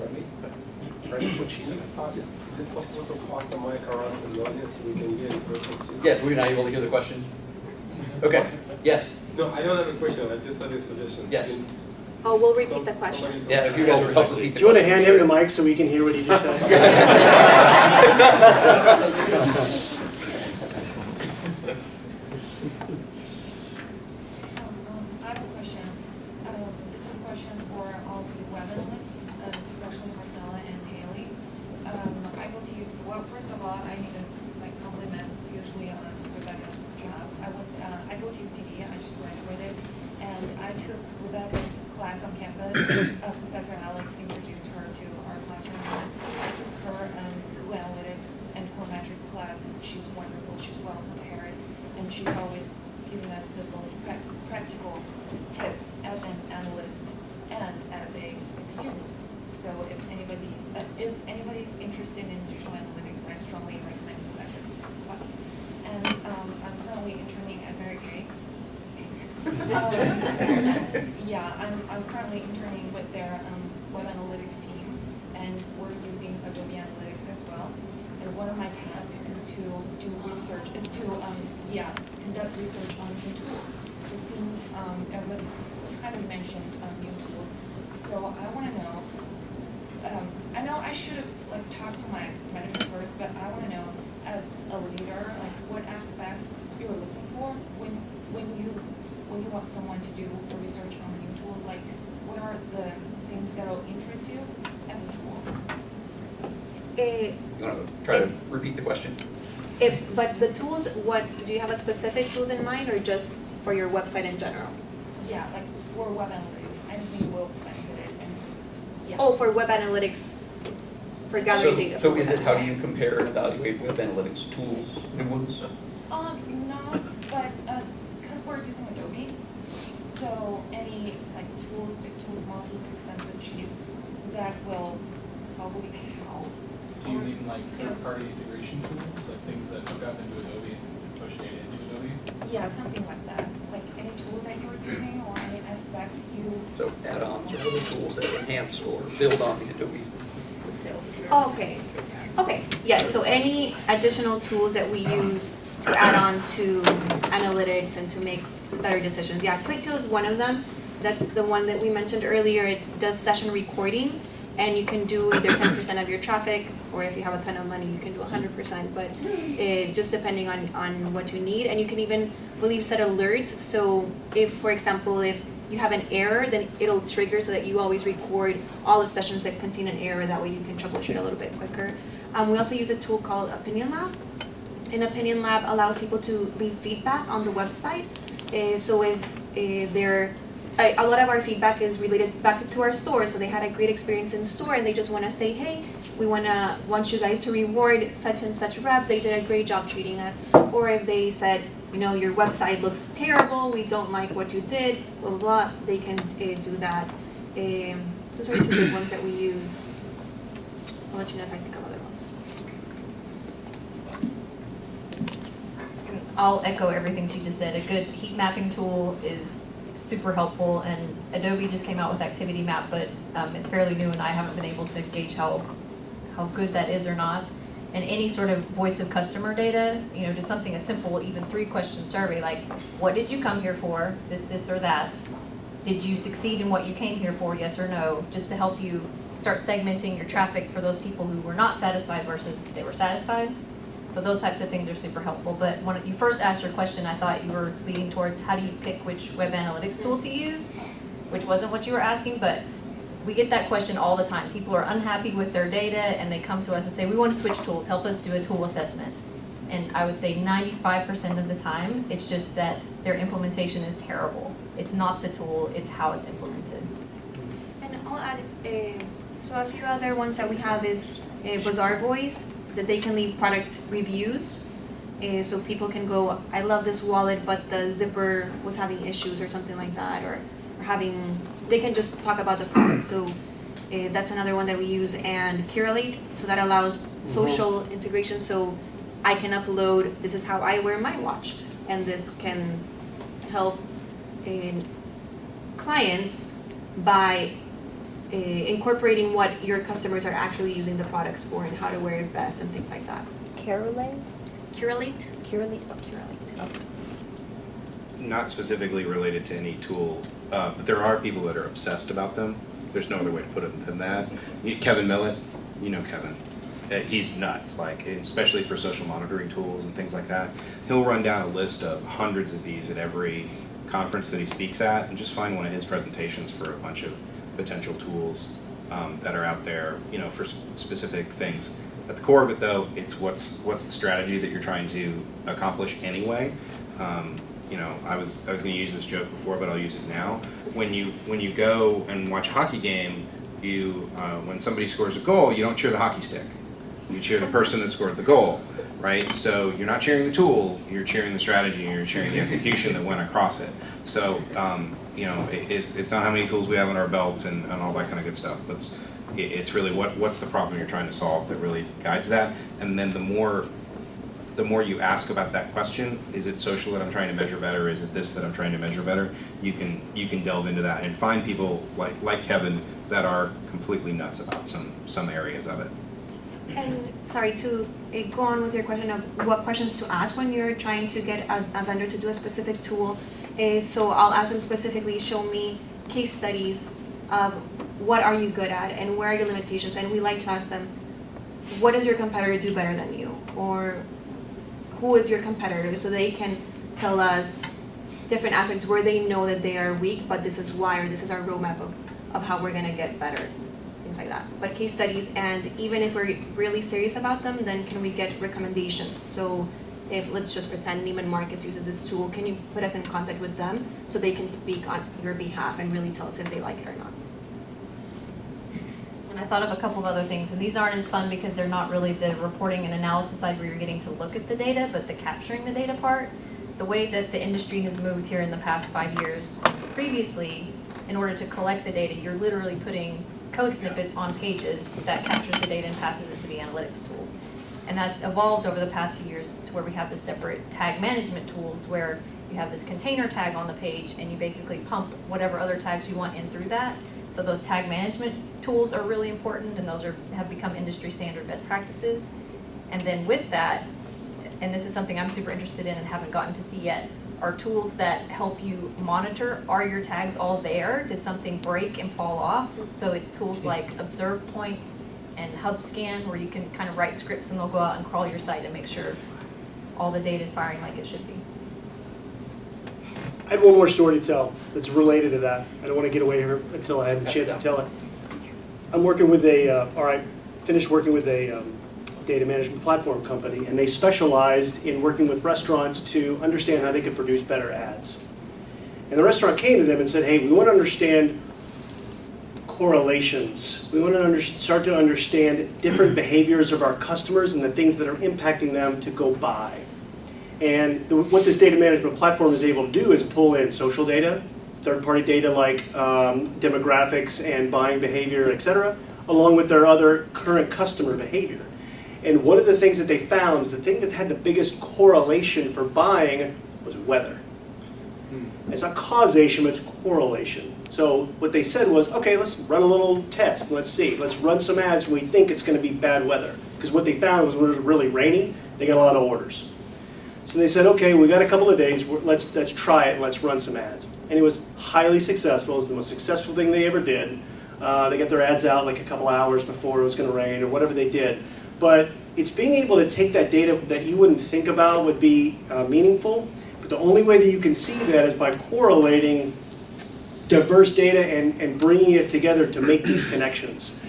Is it possible to pass the mic around to the audience so we can hear the question too? Yeah, we're not able to hear the question. Okay, yes. No, I don't have a question, I just have a suggestion. Yes. Oh, we'll repeat the question. Yeah, if you guys would help repeat the question. Do you want to hand him the mic so we can hear what he just said? I have a question. This is a question for all the web analysts, especially Marcela and Halee. I go to you. Well, first of all, I need to compliment usually on Rebecca's job. I go to UTD. I just graduated, and I took Rebecca's class on campus. Professor Alex introduced her to our classroom. I took her Google Analytics and Prometric class, and she's wonderful. She's well prepared, and she's always giving us the most practical tips as an analyst and as a student. So if anybody's interested in digital analytics, I strongly recommend Rebecca's class. And I'm currently interning at Mary Kay. Yeah, I'm currently interning with their web analytics team, and we're using Adobe Analytics as well. And one of my tasks is to do research, conduct research on new tools. So since everybody's kind of mentioned new tools, so I want to know, I know I should have talked to my manager first, but I want to know as a leader, what aspects you're looking for when you want someone to do the research on new tools, what are the things that will interest you as a tool? You want to try to repeat the question? But the tools, do you have a specific tools in mind, or just for your website in general? Yeah, for web analytics, anything will benefit it. And, yeah. Oh, for web analytics, for gathering data. So is it, how do you compare and evaluate web analytics tools, new ones? Not, but because we're using Adobe, so any tools, big tools, small tools, expensive, cheap, that will probably help. Do you mean third-party integration tools, things that hook up into Adobe and push data into Adobe? Yeah, something like that. Any tools that you're using or any aspects you. So add-ons or other tools that enhance or build on the Adobe. Okay. Okay. Yes. So any additional tools that we use add on to analytics and to make better decisions. Yeah, Click2 is one of them. That's the one that we mentioned earlier. It does session recording, and you can do either 10% of your traffic, or if you have a ton of money, you can do 100%, but just depending on what you need. And you can even, I believe, set alerts. So if, for example, if you have an error, then it'll trigger so that you always record all the sessions that contain an error. That way you can troubleshoot a little bit quicker. We also use a tool called Opinion Lab. And Opinion Lab allows people to leave feedback on the website. So if a lot of our feedback is related back to our store. So they had a great experience in store and they just want to say, hey, we want you guys to reward such and such rep. They did a great job treating us. Or if they said, you know, your website looks terrible, we don't like what you did, blah, blah, blah, they can do that. Those are two big ones that we use. I'll let you know if I think of other ones. I'll echo everything she just said. A good heat mapping tool is super helpful, and Adobe just came out with Activity Map, but it's fairly new and I haven't been able to gauge how good that is or not. And any sort of voice of customer data, you know, just something as simple, even 3-question survey, like, what did you come here for, this or that? Did you succeed in what you came here for, yes or no? Just to help you start segmenting your traffic for those people who were not satisfied versus they were satisfied. So those types of things are super helpful. But when you first asked your question, I thought you were leading towards how do you pick which web analytics tool to use, which wasn't what you were asking, but we get that question all the time. People are unhappy with their data and they come to us and say, we want to switch tools, help us do a tool assessment. And I would say 95% of the time, it's just that their implementation is terrible. It's not the tool, it's how it's implemented. And I'll add, so a few other ones that we have is Bazaar Voice, that they can leave product reviews. So people can go, I love this wallet, but the zipper was having issues or something like that, or they can just talk about the product. So that's another one that we use. And Curate, so that allows social integration. So I can upload, this is how I wear my watch. And this can help clients by incorporating what your customers are actually using the products for and how to wear it best and things like that. Curate? Okay. Not specifically related to any tool, but there are people that are obsessed about them. There's no other way to put it than that. Kevin Millett, you know Kevin. He's nuts, like, especially for social monitoring tools and things like that. He'll run down a list of hundreds of these at every conference that he speaks at and just find one of his presentations for a bunch of potential tools that are out there, you know, for specific things. At the core of it, though, it's what's the strategy that you're trying to accomplish anyway. You know, I was going to use this joke before, but I'll use it now. When you go and watch a hockey game, when somebody scores a goal, you don't cheer the hockey stick. You cheer the person that scored the goal, right? So you're not cheering the tool, you're cheering the strategy, and you're cheering the execution that went across it. So you know, it's not how many tools we have in our belts and all that kind of good stuff. It's really what's the problem you're trying to solve that really guides that. And then the more you ask about that question, is it social that I'm trying to measure better? Is it this that I'm trying to measure better? You can delve into that and find people like Kevin that are completely nuts about some areas of it. And sorry, to go on with your question of what questions to ask when you're trying to get a vendor to do a specific tool, so I'll ask them specifically, show me case studies of what are you good at and where are your limitations, and we like to ask them, what does your competitor do better than you? Or who is your competitor, so they can tell us different aspects where they know that they are weak, but this is why, or this is our roadmap of how we're gonna get better. Like that, but case studies, and even if we're really serious about them, then can we get recommendations? So if, let's just pretend Neiman Marcus uses this tool, can you put us in contact with them so they can speak on your behalf and really tell us if they like it or not? And I thought of a couple of other things, and these aren't as fun because they're not really the reporting and analysis side where you're getting to look at the data, but the capturing the data part. The way that the industry has moved here in the past 5 years, previously, in order to collect the data, you're literally putting code snippets on pages that captures the data and passes it to the analytics tool. And that's evolved over the past few years to where we have this separate tag management tools where you have this container tag on the page and you basically pump whatever other tags you want in through that. So those tag management tools are really important, and those have become industry standard best practices. And then with that, and this is something I'm super interested in and haven't gotten to see yet, are tools that help you monitor, are your tags all there? Did something break and fall off? So it's tools like Observe Point and Hub Scan, where you can kind of write scripts and they'll go out and crawl your site and make sure all the data is firing like it should be. I have one more story to tell that's related to that. I don't want to get away here until I have a chance to tell it. I'm working with finished working with a data management platform company, and they specialized in working with restaurants to understand how they could produce better ads. And the restaurant came to them and said, hey, we want to understand correlations. We want to start to understand different behaviors of our customers and the things that are impacting them to go buy. And what this data management platform is able to do is pull in social data, third-party data like demographics and buying behavior, et cetera, along with their other current customer behavior. And one of the things that they found is the thing that had the biggest correlation for buying was weather. It's not causation, but it's correlation. So what they said was, okay, let's run a little test. Let's see. Let's run some ads when we think it's going to be bad weather. Because what they found was when it was really rainy, they got a lot of orders. So they said, okay, we got a couple of days. Let's try it and let's run some ads. And it was highly successful. It was the most successful thing they ever did. They got their ads out like a couple hours before it was going to rain or whatever they did. But it's being able to take that data that you wouldn't think about would be meaningful. But the only way that you can see that is by correlating diverse data and bringing it together to make these connections.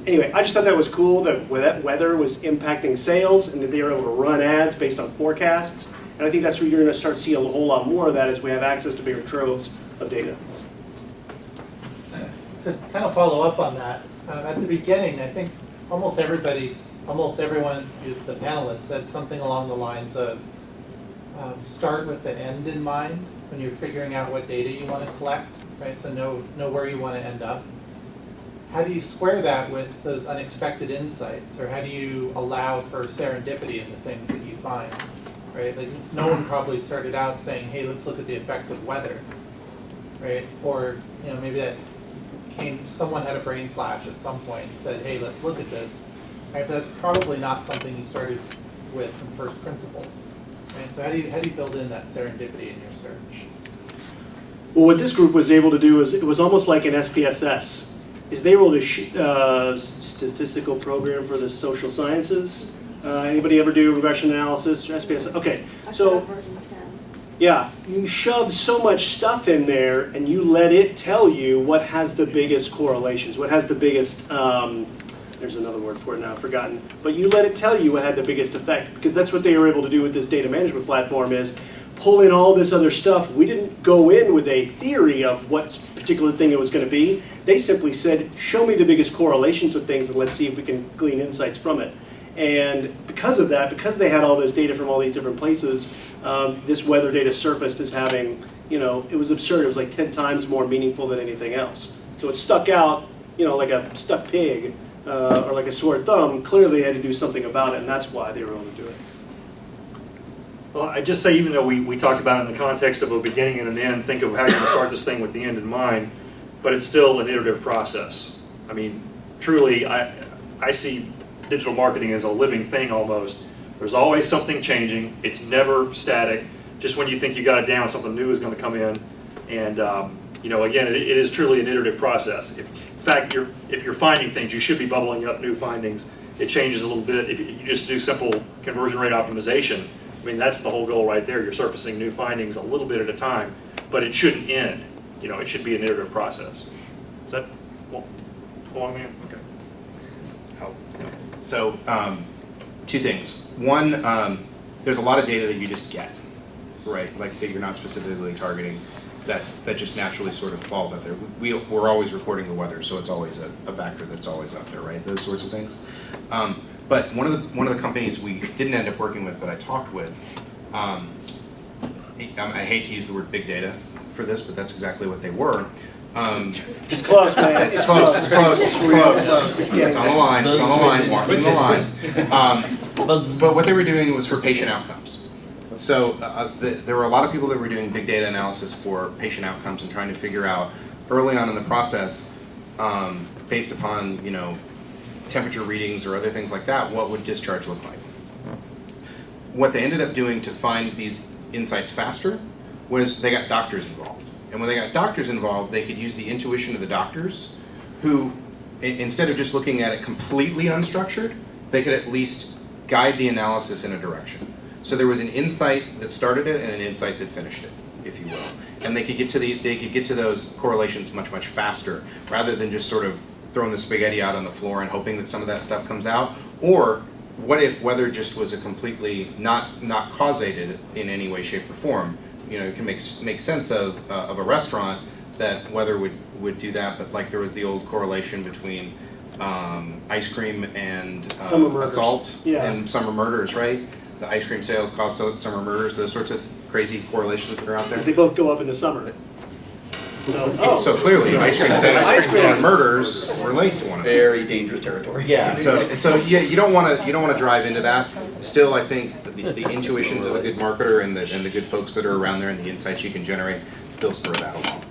Anyway, I just thought that was cool that weather was impacting sales and that they were able to run ads based on forecasts. And I think that's where you're going to start to see a whole lot more of that as we have access to bigger troves of data. To kind of follow up on that, at the beginning, I think almost everyone, the panelists, said something along the lines of start with the end in mind when you're figuring out what data you want to collect, right? So know where you want to end up. How do you square that with those unexpected insights, or how do you allow for serendipity in the things that you find, right? Like no one probably started out saying, hey, let's look at the effect of weather, right? Or maybe that someone had a brain flash at some point and said, hey, let's look at this, right? But that's probably not something you started with from first principles, right? So how do you build in that serendipity in your search? Well, what this group was able to do is it was almost like an SPSS. Is they were able to statistical program for the social sciences. Anybody ever do regression analysis or SPSS? Okay, so yeah, you shove so much stuff in there and you let it tell you what has the biggest correlations, what has the biggest, there's another word for it now, I've forgotten, but you let it tell you what had the biggest effect, because that's what they were able to do with this data management platform is pull in all this other stuff. We didn't go in with a theory of what particular thing it was going to be. They simply said, show me the biggest correlations of things and let's see if we can glean insights from it. And because of that, because they had all this data from all these different places, this weather data surfaced as having, it was absurd. It was like 10 times more meaningful than anything else. So it stuck out, like a stuck pig or like a sore thumb. Clearly they had to do something about it, and that's why they were able to do it. Well, I just say, even though we talked about it in the context of a beginning and an end, think of how you're going to start this thing with the end in mind, but it's still an iterative process. I mean, truly, I see digital marketing as a living thing almost. There's always something changing. It's never static. Just when you think you got it down, something new is going to come in. And again, it is truly an iterative process. In fact, if you're finding things, you should be bubbling up new findings. It changes a little bit. If you just do simple conversion rate optimization, I mean, that's the whole goal right there. You're surfacing new findings a little bit at a time, but it shouldn't end. It should be an iterative process. Is that along man? Okay. So, two things. One, there's a lot of data that you just get, right? Like that you're not specifically targeting, that just naturally sort of falls out there. We're always recording the weather, so it's always a factor that's always out there, right? Those sorts of things. But one of the companies we didn't end up working with, but I talked with, I hate to use the word big data for this, but that's exactly what they were. It's close, man. It's close. It's on the line. It's on the line. Watching the line. But what they were doing was for patient outcomes. So there were a lot of people that were doing big data analysis for patient outcomes and trying to figure out early on in the process, based upon temperature readings or other things like that, what would discharge look like? what they ended up doing to find these insights faster was they got doctors involved. And when they got doctors involved, they could use the intuition of the doctors who, instead of just looking at it completely unstructured, they could at least guide the analysis in a direction. So there was an insight that started it and an insight that finished it, if you will. And they could get to those correlations much, much faster, rather than just sort of throwing the spaghetti out on the floor and hoping that some of that stuff comes out. Or what if weather just was a completely not causated in any way, shape, or form? You know, you can make sense of a restaurant that weather would do that, but like there was the old correlation between ice cream and assault and summer murders, right? The ice cream sales cause summer murders, those sorts of crazy correlations that are out there. Because they both go up in the summer. So clearly, ice cream sales and murders relate to one another. Very dangerous territory. Yeah. So yeah, you don't want to drive into that. Still, I think the intuitions of a good marketer and the good folks that are around there and the insights you can generate still spur that along.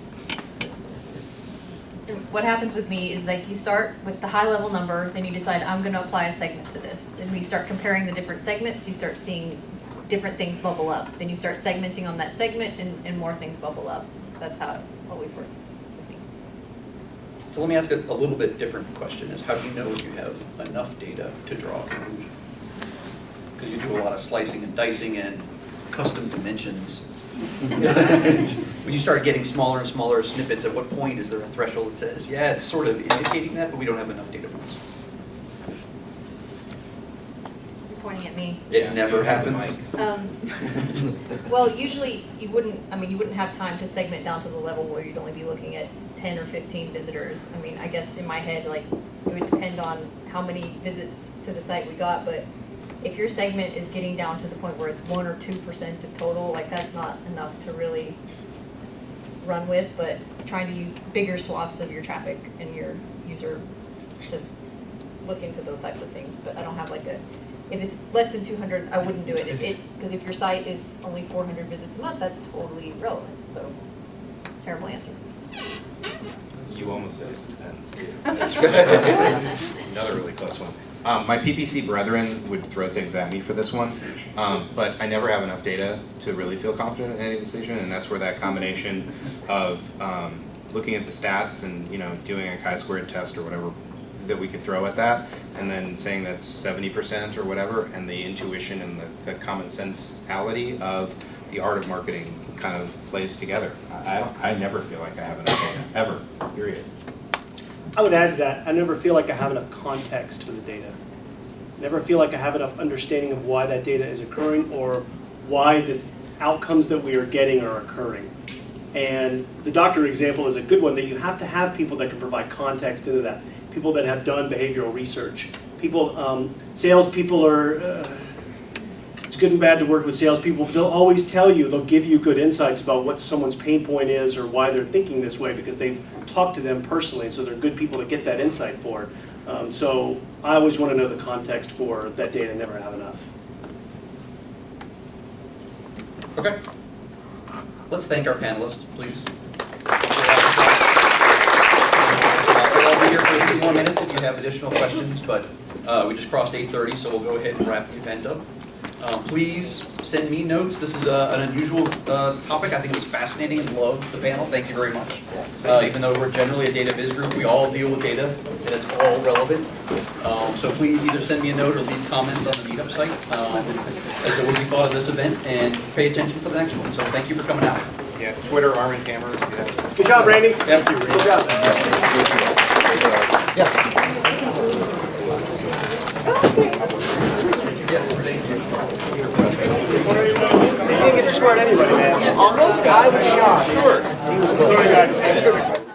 What happens with me is like you start with the high level number, then you decide I'm going to apply a segment to this. Then we start comparing the different segments, you start seeing different things bubble up. Then you start segmenting on that segment and more things bubble up. That's how it always works. So let me ask a little bit different question, is how do you know you have enough data to draw a conclusion? Because you do a lot of slicing and dicing and custom dimensions. When you start getting smaller and smaller snippets, at what point is there a threshold that says, yeah, it's sort of indicating that, but we don't have enough data points? You're pointing at me. It never happens. Well, usually you wouldn't have time to segment down to the level where you'd only be looking at 10 or 15 visitors. I mean, I guess in my head, like, it would depend on how many visits to the site we got, but if your segment is getting down to the point where it's 1 or 2% of total, like that's not enough to really run with, but trying to use bigger swaths of your traffic and your user to look into those types of things. But I don't have like if it's less than 200, I wouldn't do it. Because if your site is only 400 visits a month, that's totally irrelevant. So, terrible answer. You almost said it depends. Another really close one. My PPC brethren would throw things at me for this one, but I never have enough data to really feel confident in any decision, and that's where that combination of looking at the stats and doing a chi-squared test or whatever that we could throw at that, and then saying that's 70% or whatever, and the intuition and the common sensality of the art of marketing kind of plays together. I never feel like I have enough data, ever, period. I would add to that, I never feel like I have enough context for the data. Never feel like I have enough understanding of why that data is occurring or why the outcomes that we are getting are occurring. And the doctor example is a good one, that you have to have people that can provide context into that. People that have done behavioral research. People, salespeople are, it's good and bad to work with salespeople, but they'll always tell you, they'll give you good insights about what someone's pain point is or why they're thinking this way because they've talked to them personally, and so they're good people to get that insight for. So I always want to know the context for that data, never have enough. Okay. Let's thank our panelists, please. We'll be here for a few more minutes if you have additional questions, but we just crossed 8:30, so we'll go ahead and wrap the event up. Please send me notes. This is an unusual topic. I think it was fascinating and loved the panel. Thank you very much. Even though we're generally a data viz group, we all deal with data and it's all relevant. So please either send me a note or leave comments on the meetup site as to what you thought of this event, and pay attention for the next one. So thank you for coming out. Yeah, Twitter, Arm and Hammer. Yeah. Good job, Randy. Thank you, Randy. Good job. Yes, thank you. You didn't get to swear at anybody, man. Almost, I was shocked. Sure. Sorry, guys.